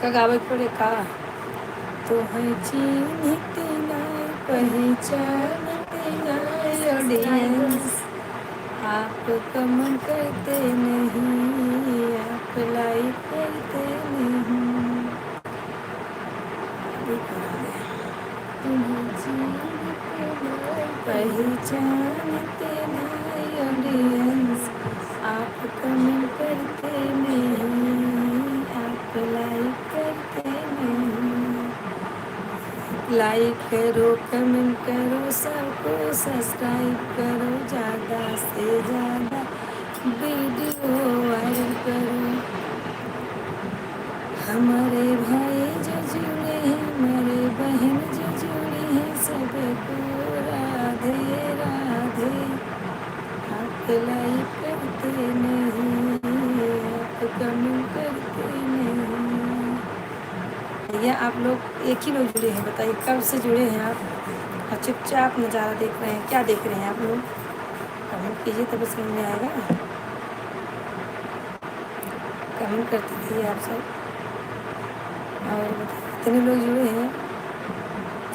का गावे पड़े का तो है चिन्हित नाय पहचानत नाय ऑडियंस आप कमेंट करते नहीं आप लाइक करते नहीं पहचानते नहीं ऑडियंस आप कमेंट करते नहीं आप लाइक करते नहीं लाइक करो कमेंट करो सबको सब्सक्राइब करो ज़्यादा से ज़्यादा वीडियो वायरल करो हमारे भाई जो जुड़े हैं हमारे बहन जो जुड़ी हैं सबको राधे राधे आप लाइक करते नहीं आप कमेंट करते नहीं भैया आप लोग एक ही लोग जुड़े हैं बताइए कब से जुड़े हैं आप और चुपचाप नज़ारा देख रहे हैं क्या देख रहे हैं आप लोग कमेंट कीजिए तब समझ में आएगा कमेंट करते थे आप सब और इतने लोग जुड़े हैं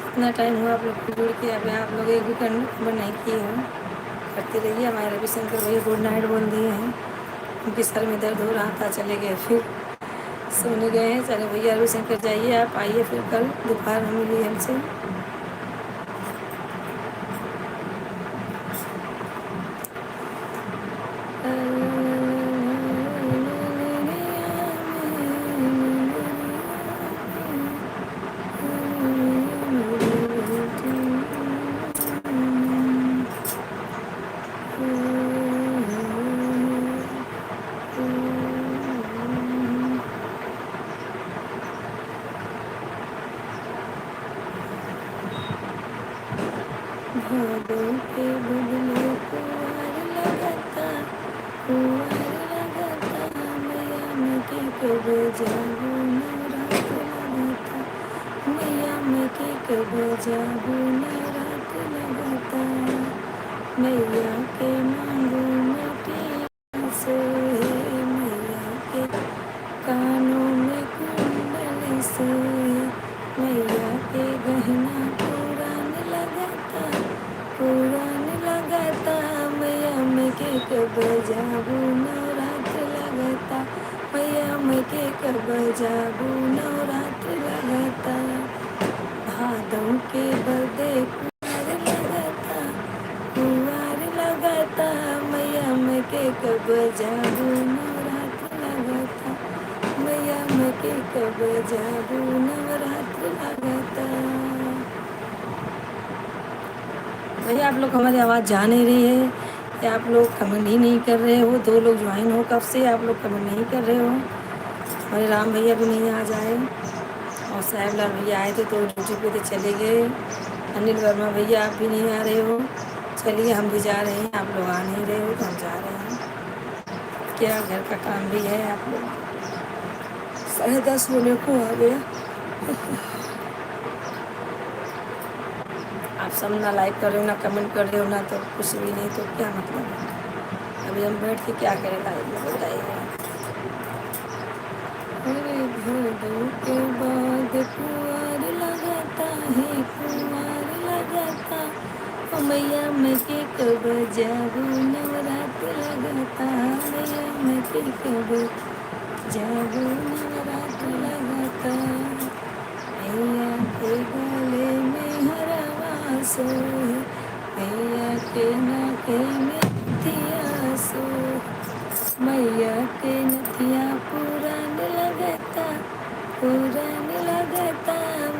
इतना टाइम हुआ आप लोग को जुड़ के अब आप लोग एक भी कमेंट नहीं किए हो करते रहिए हमारे रविशंकर भैया गुड नाइट बोल दिए हैं उनके सर में दर्द हो रहा था चले गए फिर सोने गए हैं चले भैया रविशंकर जाइए आप आइए फिर कल दोपहर में मिलिए हमसे भादों के बदले कुंवर लगाता मैया मैं के कब जागू नवरात लगाता मैया मैं के कब जागू नवरात लगाता मैया के मांगू मिट्टी से मैया के कानों में कुंडल से मैया के गहना पुरान लगाता मैया मैं के कब जाबू नवरात लगाता मैया मैं के कब जाबू नवरात लगाता भादों के बदे कुंवर लगाता मैया मैं के कब जाबू नवरात लगाता मैया मैं के कब जाबू नवरात लगाता भैया आप लोग हमारी आवाज़ जा नहीं रही है या आप लोग कमेंट ही नहीं कर रहे हो दो लोग ज्वाइन हो कब से आप लोग कमेंट नहीं कर रहे हो हमारे राम भैया भी नहीं आ जाए और साहेब लाल भैया आए थे तो ड्यूटी पे तो चले गए अनिल वर्मा भैया आप भी नहीं आ रहे हो चलिए हम भी जा रहे हैं आप लोग आ नहीं रहे हो तो हम जा रहे हैं क्या घर का काम भी है आप लोग 10:30 होने को आ गया आप सब ना लाइक कर रहे हो ना कमेंट कर रहे हो ना तो कुछ भी नहीं तो क्या मतलब है अभी हम बैठ के क्या करें लाइक में बताइए अरे भादों के बाद कुंवर लगाता है कुंवर लगाता मैया मैं के कब जाबू नवरात लगाता मैया मैं के कब जाबू नवरात लगाता मैया के गले में हरवा सोहे मैया के नाके में नथिया सोहे मैया के नथिया पुरान लगता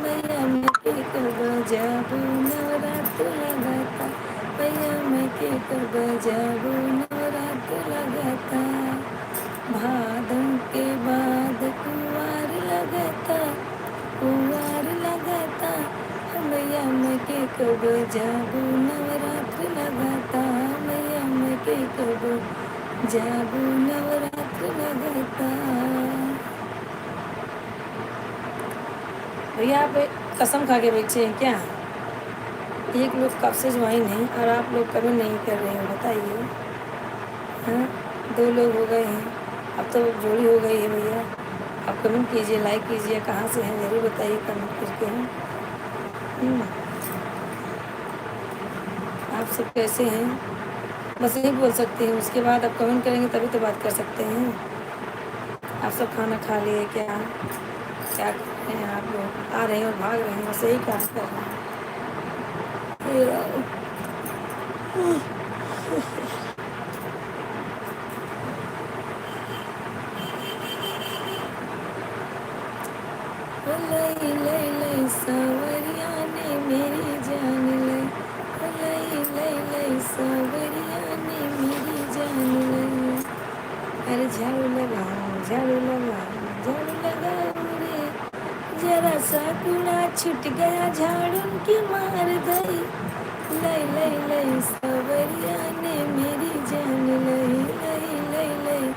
मैया मैं के कब जाबू नवरात लगाता मैया मैं के कब जाबू नवरात लगाता भादों के बाद कुंवर लगाता मैया मैं के कब जाबू नवरात्र लगाता मैया मैं के कब जाबू नवरात्र लगाता भैया आप कसम खा के बेचे हैं क्या एक लोग कब से ज्वाइन है और आप लोग कमेंट नहीं कर रहे हो बताइए हाँ 2 लोग हो गए हैं अब तो जोड़ी हो गई है भैया आप कमेंट कीजिए, लाइक कीजिए, कहाँ से हैं ज़रूर बताइए कमेंट करके। आप सब कैसे हैं, बस यही बोल सकती हूँ। उसके बाद आप कमेंट करेंगे तभी तो बात कर सकते हैं। आप सब खाना खा लिए क्या, क्या कर रहे हैं आप लोग? आ रहे हैं और भाग रहे हैं, बस यही काम कर रहे हैं। लई लई लई सावरिया ने मेरी जान लई, लई लई लई सावरिया ने मेरी जान लई। अरे झाड़ू लगाओ, झाड़ू लगाओ, झाड़ू लगाओ रे, जरा सा कूड़ा छूट गया झाड़ू की मार दई। लई लई लई सावरिया ने मेरी जान लई, लई लई लई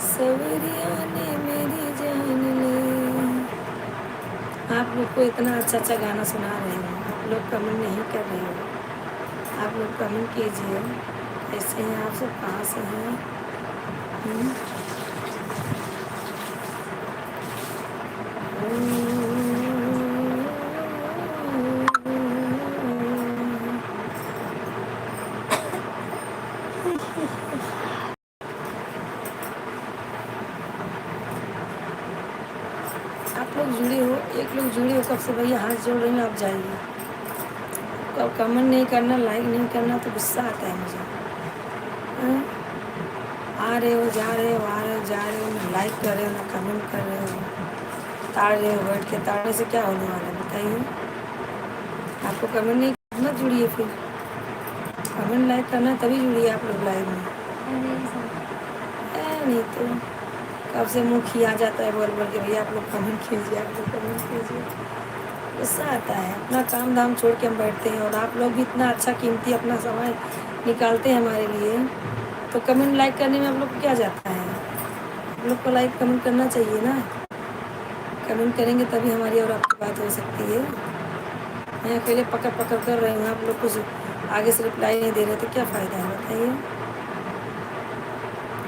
सावरिया ने मेरी जान लई। आप लोग को इतना अच्छा अच्छा गाना सुना रहे हैं, आप लोग कमेंट नहीं कर रहे हो। आप लोग कमेंट कीजिए, कैसे हैं आप सब, कहाँ से हैं? आप लोग जुड़े हो, एक लोग जुड़े हो कब से भैया, हाथ जोड़ रही हूँ, आप जाइए। तो कमेंट नहीं करना, लाइक नहीं करना तो गुस्सा आता है मुझे। आ रहे हो, जा रहे हो, आ रहे हो, जा रहे हो, ना लाइक कर रहे हो, ना कमेंट कर रहे हो, ताड़ रहे हो बैठ के। ताड़ने से क्या होने वाला है बताइए? आपको कमेंट नहीं करना, जुड़िए फिर। कमेंट लाइक करना तभी जुड़िए आप लोग लाइव में। नहीं तो कब से मुँह खिया जाता है बोल बोल के, भैया आप लोग कमेंट कीजिए, आप लोग कमेंट कीजिए। गुस्सा आता है। अपना काम धाम छोड़ के हम बैठते हैं और आप लोग भी इतना अच्छा कीमती अपना समय निकालते हैं हमारे लिए, तो कमेंट लाइक करने में आप लोग को क्या जाता है? आप लोग को लाइक कमेंट करना चाहिए ना। कमेंट करेंगे तभी हमारी और आपकी बात हो सकती है। मैं अकेले पकड़ पकड़ कर रही हूँ, आप लोग कुछ आगे से रिप्लाई नहीं दे रहे तो क्या फ़ायदा है बताइए?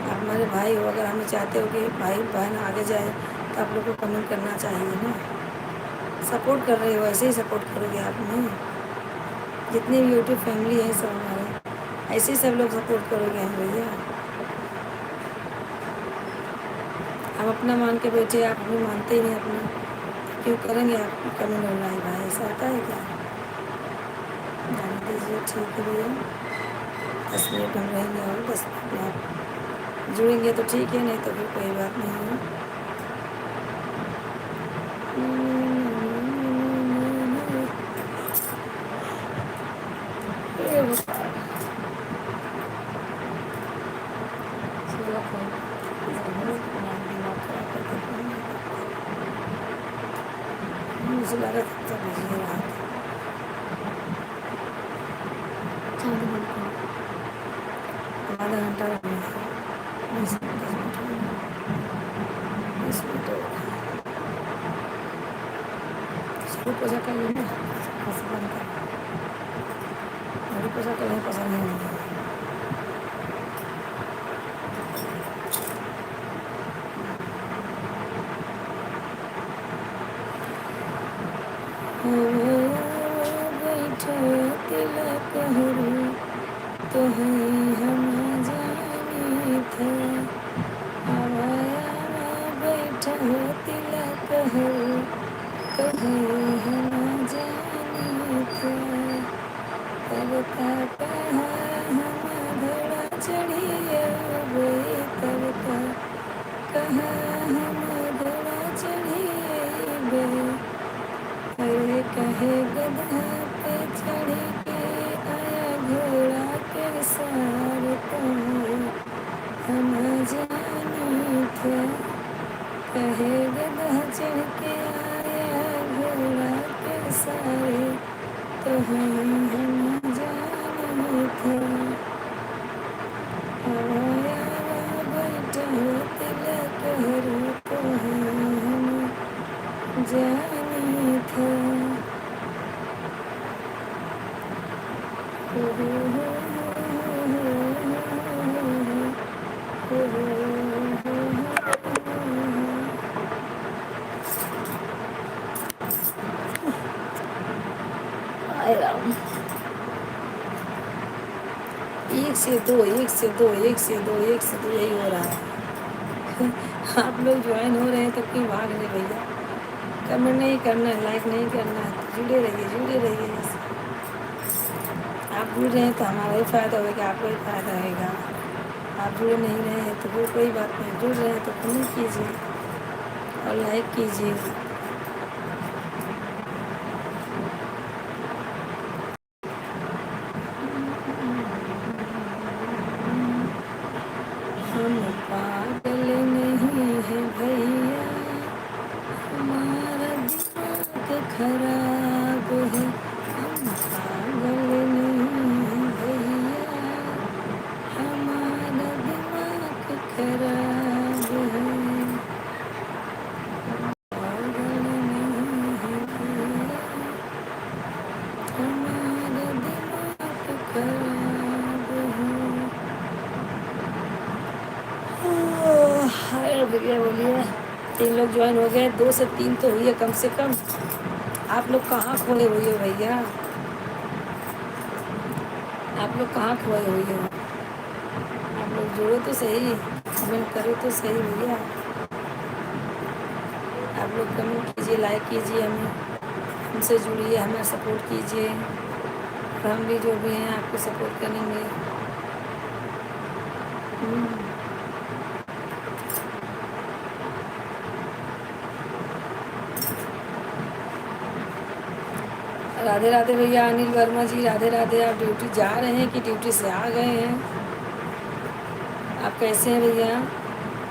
आप हमारे भाई हो, अगर हमें चाहते हो कि भाई बहन आगे जाए तो आप लोग को कमेंट करना चाहिए ना। सपोर्ट कर रहे हो, ऐसे ही सपोर्ट करोगे आप हमें। जितने भी यूट्यूब फैमिली है सब हमारे, ऐसे ही सब लोग सपोर्ट करोगे हम भैया। हम अपना मान के बैठे, आप हमें मानते ही नहीं अपना, क्यों करेंगे आप कमेंट और लाइक? भाई ऐसा होता है क्या? जाने दीजिए, ठीक है भैया। 10 मिनट हम रहेंगे और 10 मिनट में आप जुड़ेंगे तो ठीक है, नहीं तो फिर कोई बात नहीं है। मुझे लगा था बिजी रहा था। आधा घंटा लगेगा, 20 मिनट, 10 मिनट, 20 मिनट हो गया। शुरू पूजा कर लेना, बस बंद कर। बड़ी पूजा करने पसंद नहीं है। बैठो तिलक हरू तो है हम जानी थे, आवाया बैठो तिलक हरू तो है हम जानी थे। तब तक हम घोड़ा चढ़िए गए, तब तक कहाँ हम घोड़ा चढ़िए गए। अरे कहे गधा पे चढ़ के आया घोड़ा के सार तो हम जानी थे। कहे गधा चढ़ के आया घोड़ा के सारे तो हम जानी थे। आया बैठो तिलक हरू तो हम जानी थे। हाय राम, एक से दो, एक से दो, एक से दो, एक से दो, यही हो रहा है। आप लोग ज्वाइन हो रहे हैं तो क्यों भाग रहे भैया? कमेंट नहीं करना है, लाइक नहीं करना है, तो जुड़े रहिए, जुड़े रहिए। आप जुड़ रहे हैं तो हमारा ही फ़ायदा होगा, आपका ही फ़ायदा रहेगा। आप जुड़े नहीं रहे हैं तो वो कोई बात नहीं, जुड़ रहे हैं तो कमेंट कीजिए और लाइक कीजिए। हम पागल नहीं है भैया, हमारा दिमाग खराब है। हम पागल नहीं है भैया, हमारा दिमाग खराब है। पागल नहीं है भैया, हमारा दिमाग खराब है। हाय भैया बोलिए, 3 लोग ज्वाइन हो गए, 2 से 3 तो हुई है कम से कम। आप लोग कहाँ खोए हुए हो भैया? आप लोग कहाँ खोए हुए हो? आप लोग जुड़ो तो सही, कमेंट करो तो सही भैया। आप लोग कमेंट कीजिए, लाइक कीजिए, हमें हमसे जुड़िए, हमें सपोर्ट कीजिए। हम भी जो भी हैं आपको सपोर्ट करेंगे। राधे राधे भैया, अनिल वर्मा जी राधे राधे। आप ड्यूटी जा रहे हैं कि ड्यूटी से आ गए हैं? आप कैसे हैं भैया?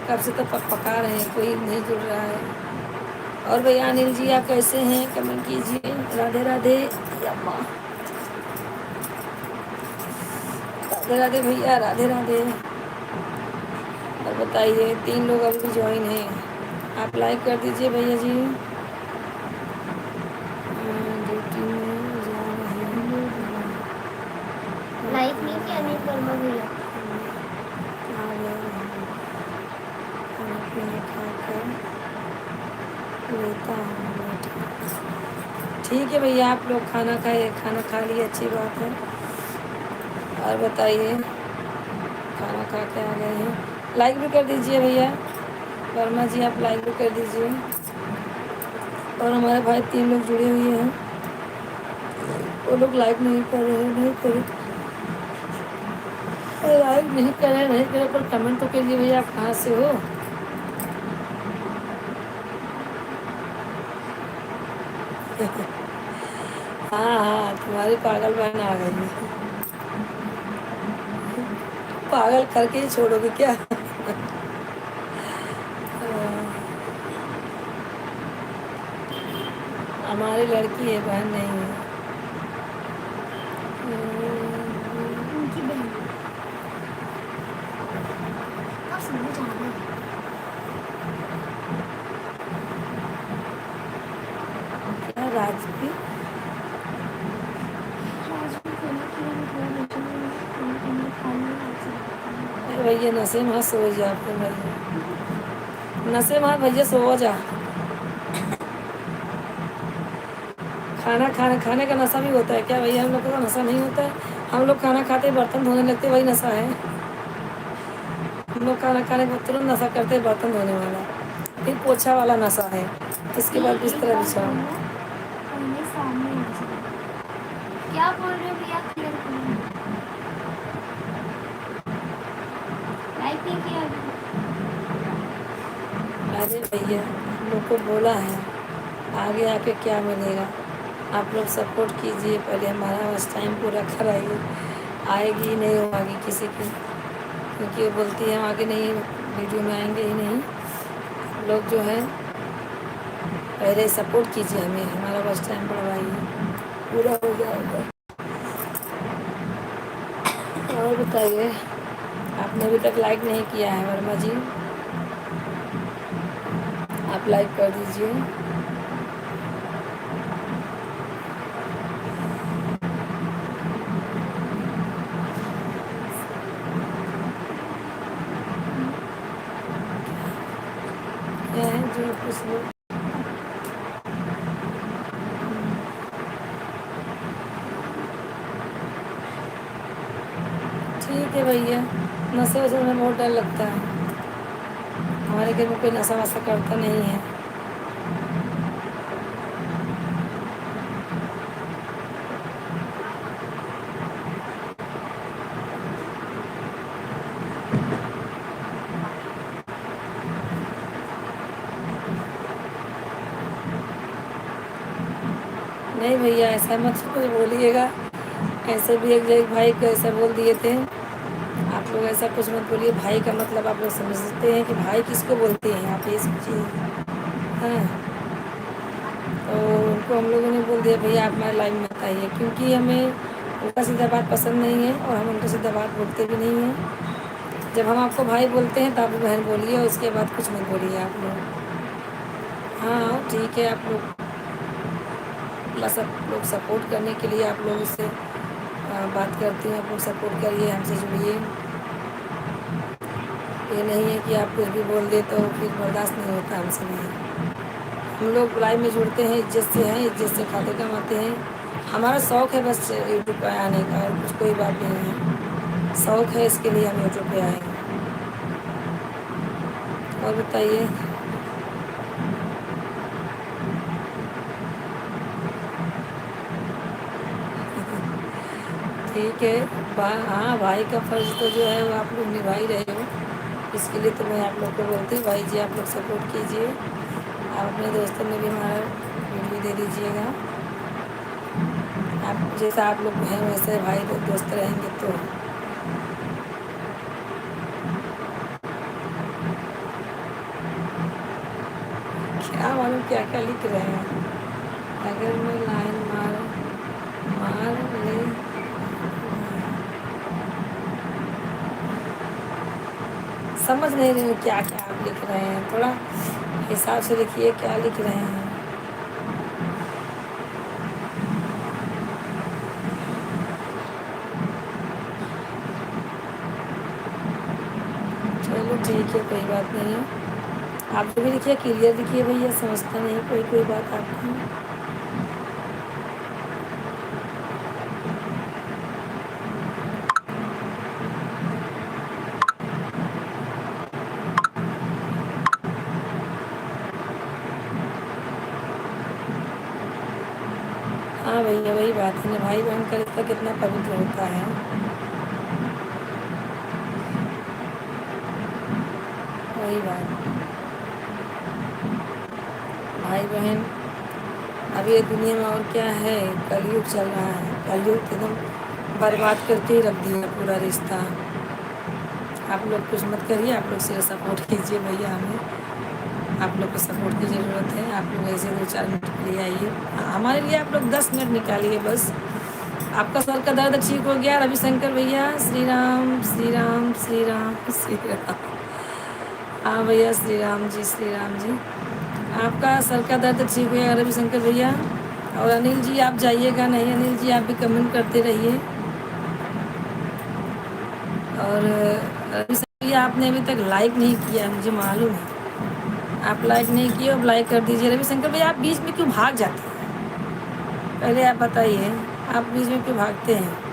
कब से तो पका रहे हैं, कोई नहीं जुड़ रहा है। और भैया अनिल जी आप कैसे हैं? कमेंट कीजिए। राधे राधे अम्मा, राधे राधे भैया, राधे राधे। और बताइए, 3 लोग अभी भी ज्वाइन हैं, आप लाइक कर दीजिए भैया जी। ड्यूटी में जा रहे हैं। लाइक नहीं किया अनिल वर्मा भैया। आ गए हैं, खाना पीना खाकर लेता हूँ बैठा। ठीक है भैया, आप लोग खाना खाए, खाना खा लिए, अच्छी बात है। और बताइए, खाना खा के आ गए हैं, लाइक भी कर दीजिए भैया। वर्मा जी आप लाइक भी कर दीजिए। और हमारे भाई 3 लोग जुड़े हुए हैं, वो लोग लाइक नहीं कर रहे हैं, नहीं करें, लाइक नहीं करे, नहीं करे, पर कमेंट तो कीजिए भैया, आप कहाँ से हो? हाँ हाँ, तुम्हारी पागल बहन आ गई है। पागल करके ही छोड़ोगे क्या? हमारी लड़की है, बहन नहीं है। उनकी बहन अब समझ आ गई। क्या राजवी? अरे भैया नशे में सो जा, आपके भैया नशे में भैया सो जा। खाने का नशा भी होता है क्या भैया? हम लोग का नशा नहीं होता है। हम लोग खाना खाते बर्तन धोने लगते, वही नशा है। हम लोग खाना खाने के बाद तुरंत नशा करते, बर्तन धोने वाला, फिर पोछा वाला नशा है, इसके बाद बिस्तर बिछाओ। सामने क्या बोल रहे हो भैया? क्लियर करो। लाइक नहीं किया अभी। अरे भैया हम लोग को बोला है, आगे आके क्या मिलेगा? आप लोग सपोर्ट कीजिए, पहले हमारा बस टाइम पूरा कराइए। आएगी ही नहीं हो आगे किसी की, क्योंकि वो बोलती है हम आगे नहीं, वीडियो में आएंगे ही नहीं। लोग जो है पहले सपोर्ट कीजिए हमें, हमारा बस टाइम बढ़वाइए, पूरा हो जाएगा। और बताइए, आपने अभी तक लाइक नहीं किया है वर्मा जी, आप लाइक कर दीजिए। क्या है जो कुछ लोग, 1 ठीक है भैया, नशे वशे में बहुत डर लगता है। हमारे घर में कोई नशा वशा करता नहीं है। नहीं भैया, ऐसा मत कुछ बोलिएगा। ऐसे भी एक भाई को ऐसा बोल दिए थे। आप लोग ऐसा कुछ मत बोलिए। भाई का मतलब आप लोग समझते हैं कि भाई किसको बोलते हैं, आप ये सोचिए। हाँ, तो उनको हम लोगों ने बोल दिया भैया आप हमारे लाइन में मत आइए, क्योंकि हमें उल्टा सीधा बात पसंद नहीं है और हम उल्टा सीधा बात बोलते भी नहीं हैं। जब हम आपको भाई बोलते हैं तो आप बहन बोलिए, उसके बाद कुछ मत बोलिए आप लोग। हाँ ठीक है, आप लोग बस आप लोग सपोर्ट करने के लिए आप लोग उससे बात करती हैं। आप लोग सपोर्ट करिए, हमसे जुड़िए। ये नहीं है कि आप कुछ भी बोल दे तो फिर बर्दाश्त नहीं होता हमसे भी। हम लोग लाइव में जुड़ते हैं, इज्जत से हैं, इज्जत से खाते कमाते हैं। हमारा शौक़ है बस यूट्यूब पर आने का, और कुछ कोई बात नहीं है। शौक़ है, इसके लिए हम यूट्यूब पे आए हैं। और बताइए। ठीक है। हाँ, भाई का फ़र्ज़ तो जो है वो आप लोग निभा ही रहे हो। इसके लिए तो मैं आप लोग को बोलती हूँ भाई जी आप लोग सपोर्ट कीजिए। आप अपने दोस्तों में भी हमारा वीडियो दे दीजिएगा। आप जैसा आप लोग हैं वैसे भाई दोस्त रहेंगे तो। क्या मालूम क्या क्या लिख रहे हैं। अगर मैं लाइन मार ले। समझ नहीं रही हूँ क्या क्या आप लिख रहे हैं, थोड़ा हिसाब से लिखिए क्या लिख रहे हैं। चलो ठीक है, कोई बात नहीं है। आप जो भी लिखिए क्लियर लिखिए भैया, समझता नहीं कोई बात आपकी। हाँ भैया, वही बात है ना, भाई बहन का रिश्ता कितना पवित्र होता है। वही बात, भाई बहन। अभी ये दुनिया में और क्या है, कलयुग चल रहा है। कलयुग एकदम बर्बाद करके ही रख दिया पूरा रिश्ता। आप लोग कुछ मत करिए, आप लोग सिर्फ सपोर्ट कीजिए भैया हमें। आप लोग को सपोर्ट की ज़रूरत है। आप लोग ऐसे 2-4 मिनट के लिए आइए, हमारे लिए आप लोग 10 मिनट निकालिए बस। आपका सर का दर्द ठीक हो गया रविशंकर भैया? श्री राम श्री राम श्री राम श्री राम। हाँ भैया, श्री राम जी श्री राम जी। आपका सर का दर्द ठीक हो गया रविशंकर भैया? और अनिल जी आप जाइएगा नहीं, अनिल जी आप भी कमेंट करते रहिए। और रविशंकर भैया आपने अभी तक लाइक नहीं किया, मुझे मालूम है आप लाइक नहीं किए। अब लाइक कर दीजिए। रविशंकर भैया आप बीच में क्यों भाग जाते हैं, पहले आप बताइए, आप बीच में क्यों भागते हैं?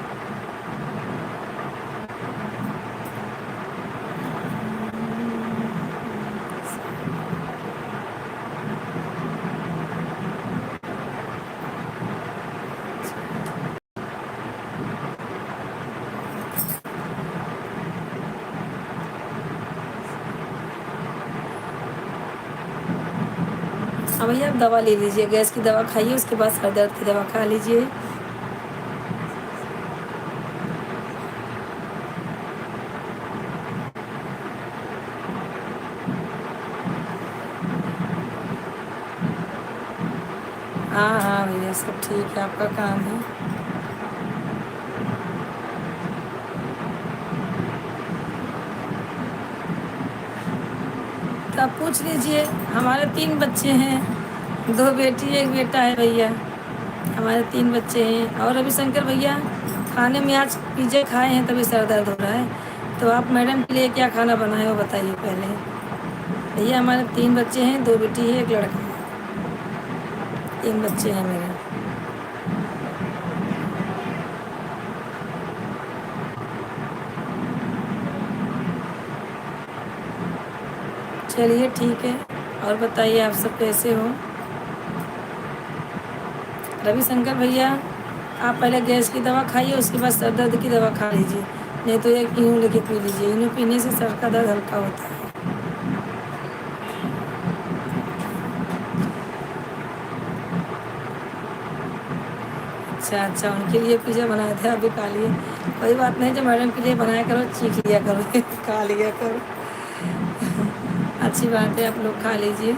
हाँ भैया, आप दवा ले लीजिए, गैस की दवा खाइए, उसके बाद सर दर्द की दवा खा लीजिए। हाँ हाँ भैया, सब ठीक है, आपका काम है। तो आप पूछ लीजिए। हमारे 3 बच्चे हैं, 2 बेटी 1 बेटा है भैया। हमारे 3 बच्चे हैं। और रविशंकर भैया खाने में आज पिज़्ज़ा खाए हैं तभी सर दर्द हो रहा है। तो आप मैडम के लिए क्या खाना बनाए वो बताइए पहले। भैया हमारे 3 बच्चे हैं, 2 बेटी है 1 लड़का है। 3 बच्चे हैं मेरे। चलिए ठीक है। और बताइए आप सब कैसे हो? रविशंकर भैया, आप पहले गैस की दवा खाइए, उसके बाद सर दर्द की दवा खा लीजिए, नहीं तो एक इनो लेके पी लीजिए। इनो पीने से सर का दर्द हल्का होता है। अच्छा अच्छा, उनके लिए पिज़्ज़ा बनाए थे, आप भी खा लिए। कोई बात नहीं, जो मैडम के लिए बनाया करो, चीख लिया करो खा लिया करो। अच्छी बात है, आप लोग खा लीजिए।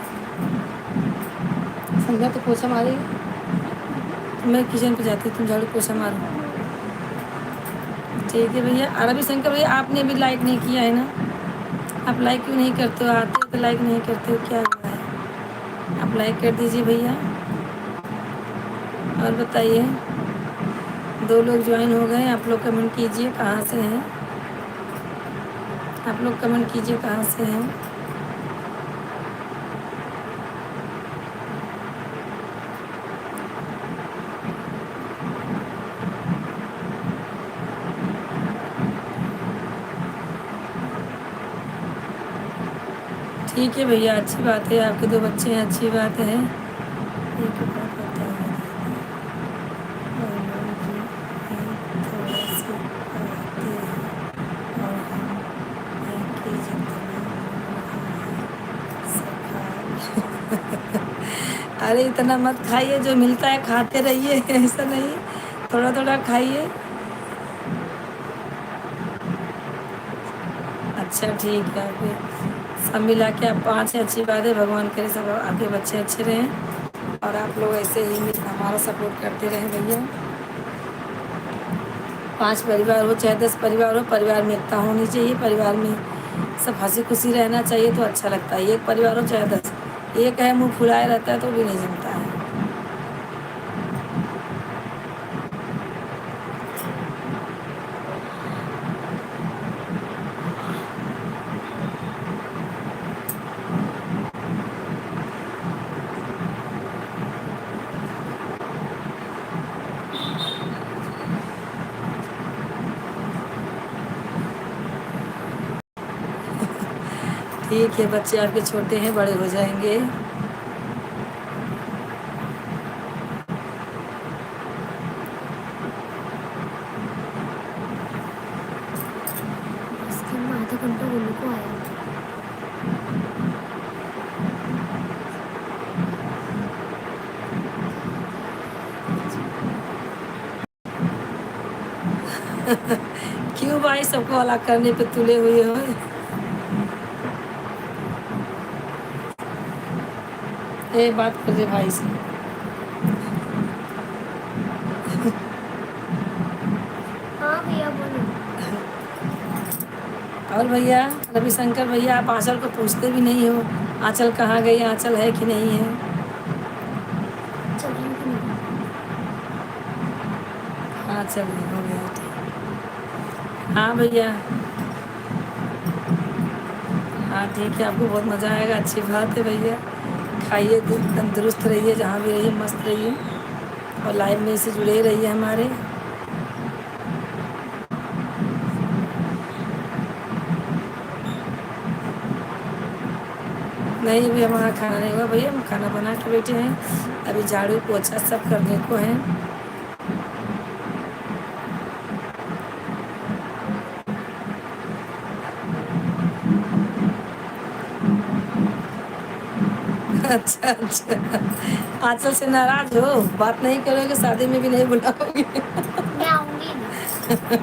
संध्या तो पोछा मारेगी, मैं किचन पे जाती हूँ, तुम झाड़ू पोछा मारो। ठीक है भैया। रविशंकर भैया, आपने अभी लाइक नहीं किया है ना? आप लाइक क्यों नहीं करते हो? आते हो तो लाइक नहीं करते हो, क्या हुआ है? आप लाइक कर दीजिए भैया। और बताइए, 2 लोग ज्वाइन हो गए, आप लोग कमेंट कीजिए कहाँ से हैं। आप लोग कमेंट कीजिए कहाँ से हैं। ठीक है भैया, अच्छी बात है, आपके 2 बच्चे हैं, अच्छी बात है। एक बात बताइए, और लोग जो हैं थोड़ा सी आते हैं और हम एक ही जितना सखा। अरे इतना मत खाइए, जो मिलता है खाते रहिए ऐसा नहीं, थोड़ा थोड़ा खाइए। अच्छा ठीक है, आपके सब मिला के आप 5 है, अच्छी बात है। भगवान करे सब आपके बच्चे अच्छे रहें और आप लोग ऐसे ही हमारा सपोर्ट करते रहें भैया। 5 परिवार हो चाहे 10 परिवार हो, परिवार में एकता होनी चाहिए, परिवार में सब हंसी खुशी रहना चाहिए तो अच्छा लगता है। एक परिवार हो चाहे 10, एक है मुंह फुलाए रहता है तो भी नहीं जमता है। ठीक है, बच्चे आपके छोटे हैं, बड़े हो जाएंगे। इसके में आधा घंटा होने को आया। क्यों भाई, सबको अलग करने पे तुले हुए हो? एक बात कर दे भाई से। हाँ भैया बोलो। और भैया, रविशंकर भैया, आप आंचल को पूछते भी नहीं हो, आंचल कहाँ गई, आंचल है कि नहीं है? चल रही हूँ कि नहीं? हाँ चलिए, हो गया ठीक। हाँ भैया, हाँ ठीक है, आपको बहुत मज़ा आएगा, अच्छी बात है भैया। खाइए, तंदुरुस्त रहिए, जहाँ भी रहिए मस्त रहिए और लाइव में इसे जुड़े ही रहिए हमारे। नहीं अभी हमारा खाना नहीं हुआ भैया, हम खाना बना के बैठे हैं, अभी झाड़ू पोछा सब करने को है। अच्छा अच्छा, आंचल से नाराज हो? बात नहीं करोगे, शादी में भी नहीं बुलाओगे? मैं आऊंगी नहीं।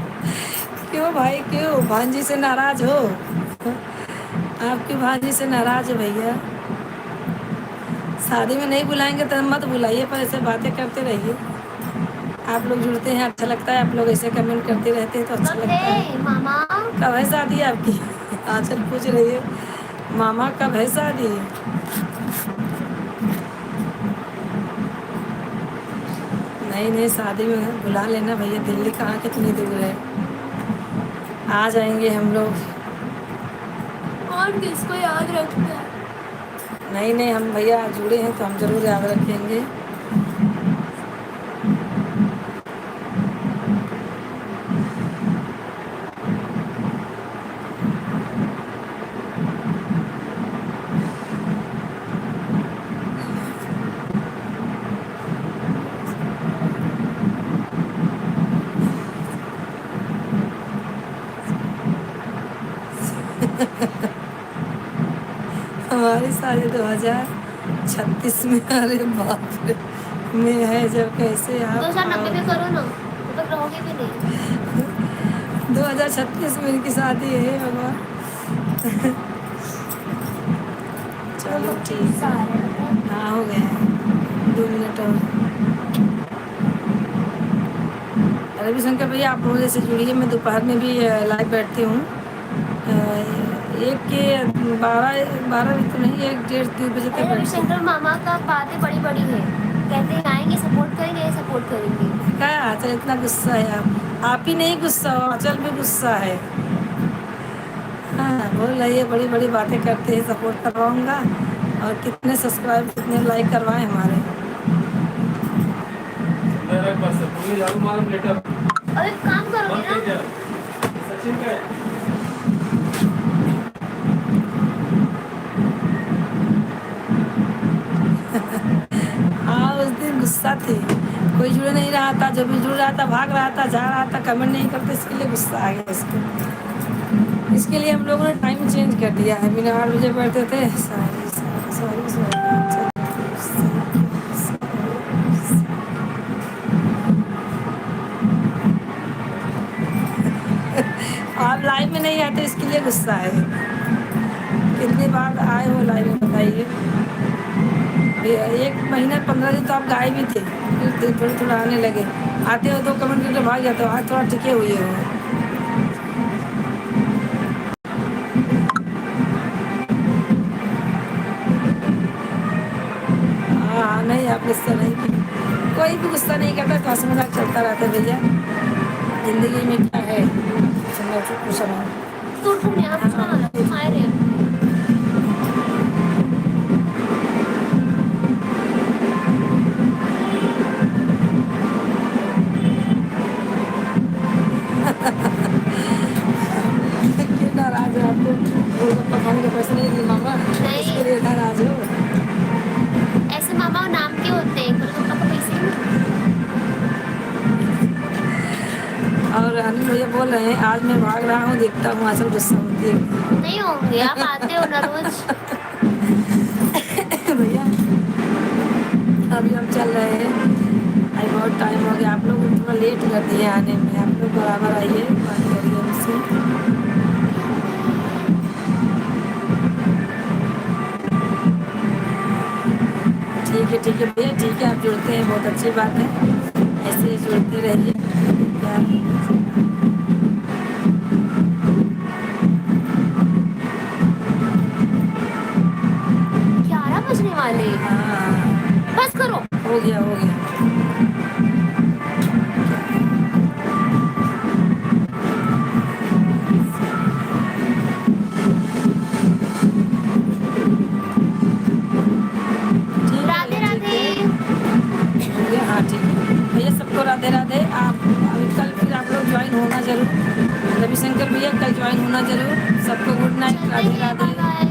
क्यों भाई, क्यों भांजी से नाराज हो? आपकी भांजी से नाराज है भैया। शादी में नहीं बुलाएंगे तो मत बुलाइए, पर ऐसे बातें करते रहिए। आप लोग जुड़ते हैं, अच्छा लगता है, आप लोग ऐसे कमेंट करते रहते हैं तो अच्छा कब लगता है। है मामा? कब है शादी आपकी? आंचल पूछ रही है, मामा कब है शादी? नहीं नहीं, शादी में बुला लेना भैया, दिल्ली कहाँ कितनी दूर है, आ जाएंगे हम लोग। और किसको याद रखता है? नहीं नहीं, हम भैया जुड़े हैं तो हम ज़रूर याद रखेंगे। हमारी शादी 2036 में, अरे बाप रे, में है जब कैसे आप 2090 में करो ना, तब तक रहोगे भी नहीं। 2036 में इनकी शादी है भगवान। चलो ठीक है, हाँ हो गए हैं 2 मिनट और। रविशंकर भैया आप मुझे से जुड़िए, मैं दोपहर में भी लाइव बैठती हूँ। 1 के 12 भी तो नहीं, 1 डेढ़ 2 बजे तक अरे बैठती रविशंकर मामा का बातें बड़ी बड़ी है, कहते हैं आएंगे सपोर्ट करेंगे, सपोर्ट करेंगे। हूँ। क्या आंचल इतना गुस्सा है? आप ही नहीं गुस्सा हो, आंचल भी गुस्सा है। हाँ बोल रही है, बड़ी बड़ी बातें करते हैं, सपोर्ट करवाऊँगा, और कितने सब्सक्राइब कितने लाइक करवाए हमारे। मेरा बस पूरी झाड़ू मारूं लेटर अब एक काम करोगे बंद कर ना, दिया सचिन का है। हाँ उस दिन गुस्सा थी, कोई जुड़ नहीं रहा था, जो भी जुड़ रहा था भाग रहा था, जा रहा था, कमेंट नहीं करते, इसके लिए गुस्सा आ गया इसको। इसके लिए हम लोगों ने टाइम चेंज कर दिया है, बिना 8 बजे बैठते थे। सॉरी सॉरी सॉरी आप लाइव में नहीं आते, इसके लिए गुस्सा है। कितनी बार आए हो लाइव में बताइए? 1 महीना 15 दिन तो आप गायब ही थे, फिर थोड़े थोड़ा आने लगे, आते हो तो कमेंट करके भाग जाते हो, आज थोड़ा टिके हुए हो। हाँ नहीं, आप गुस्सा नहीं की, कोई भी गुस्सा नहीं करता, तो हंसी मजाक चलता रहता है भैया, जिंदगी में क्या है, कुछ समय। तू ठुकने आप सुना वाला तुम आए रहे हो। क्यों नाराज हो? आपको गोलगप्पा खाने के पैसे नहीं दिए मामा, नहीं। इसके लिए नाराज हो? ऐसे मामा नाम के होते हैं, गोलगप्पा का पैसे नहीं। और अनिल भैया बोल रहे हैं आज मैं भाग रहा हूँ, देखता हूँ आंचल गुस्सा होती है। नहीं होंगे, आप आते हो ना रोज। भैया अभी हम चल रहे हैं, आज बहुत टाइम हो गया, आप लोग थोड़ा लेट कर दिए आने में, आप लोग बराबर आइए, बात करिए हमसे। ठीक है भैया, ठीक है, आप जुड़ते हैं बहुत अच्छी बात है, ऐसे ही जुड़ते रहिए। क्या 11 बजने वाले, हाँ बस करो। हो गया हो गया। राधे राधे। हाँ ठीक है भैया, सबको राधे राधे। आप अभी कल फिर आप लोग ज्वाइन होना जरूर, रविशंकर भैया कल ज्वाइन होना जरूर। सबको गुड नाइट, राधे चलिए, राधे। Bye bye.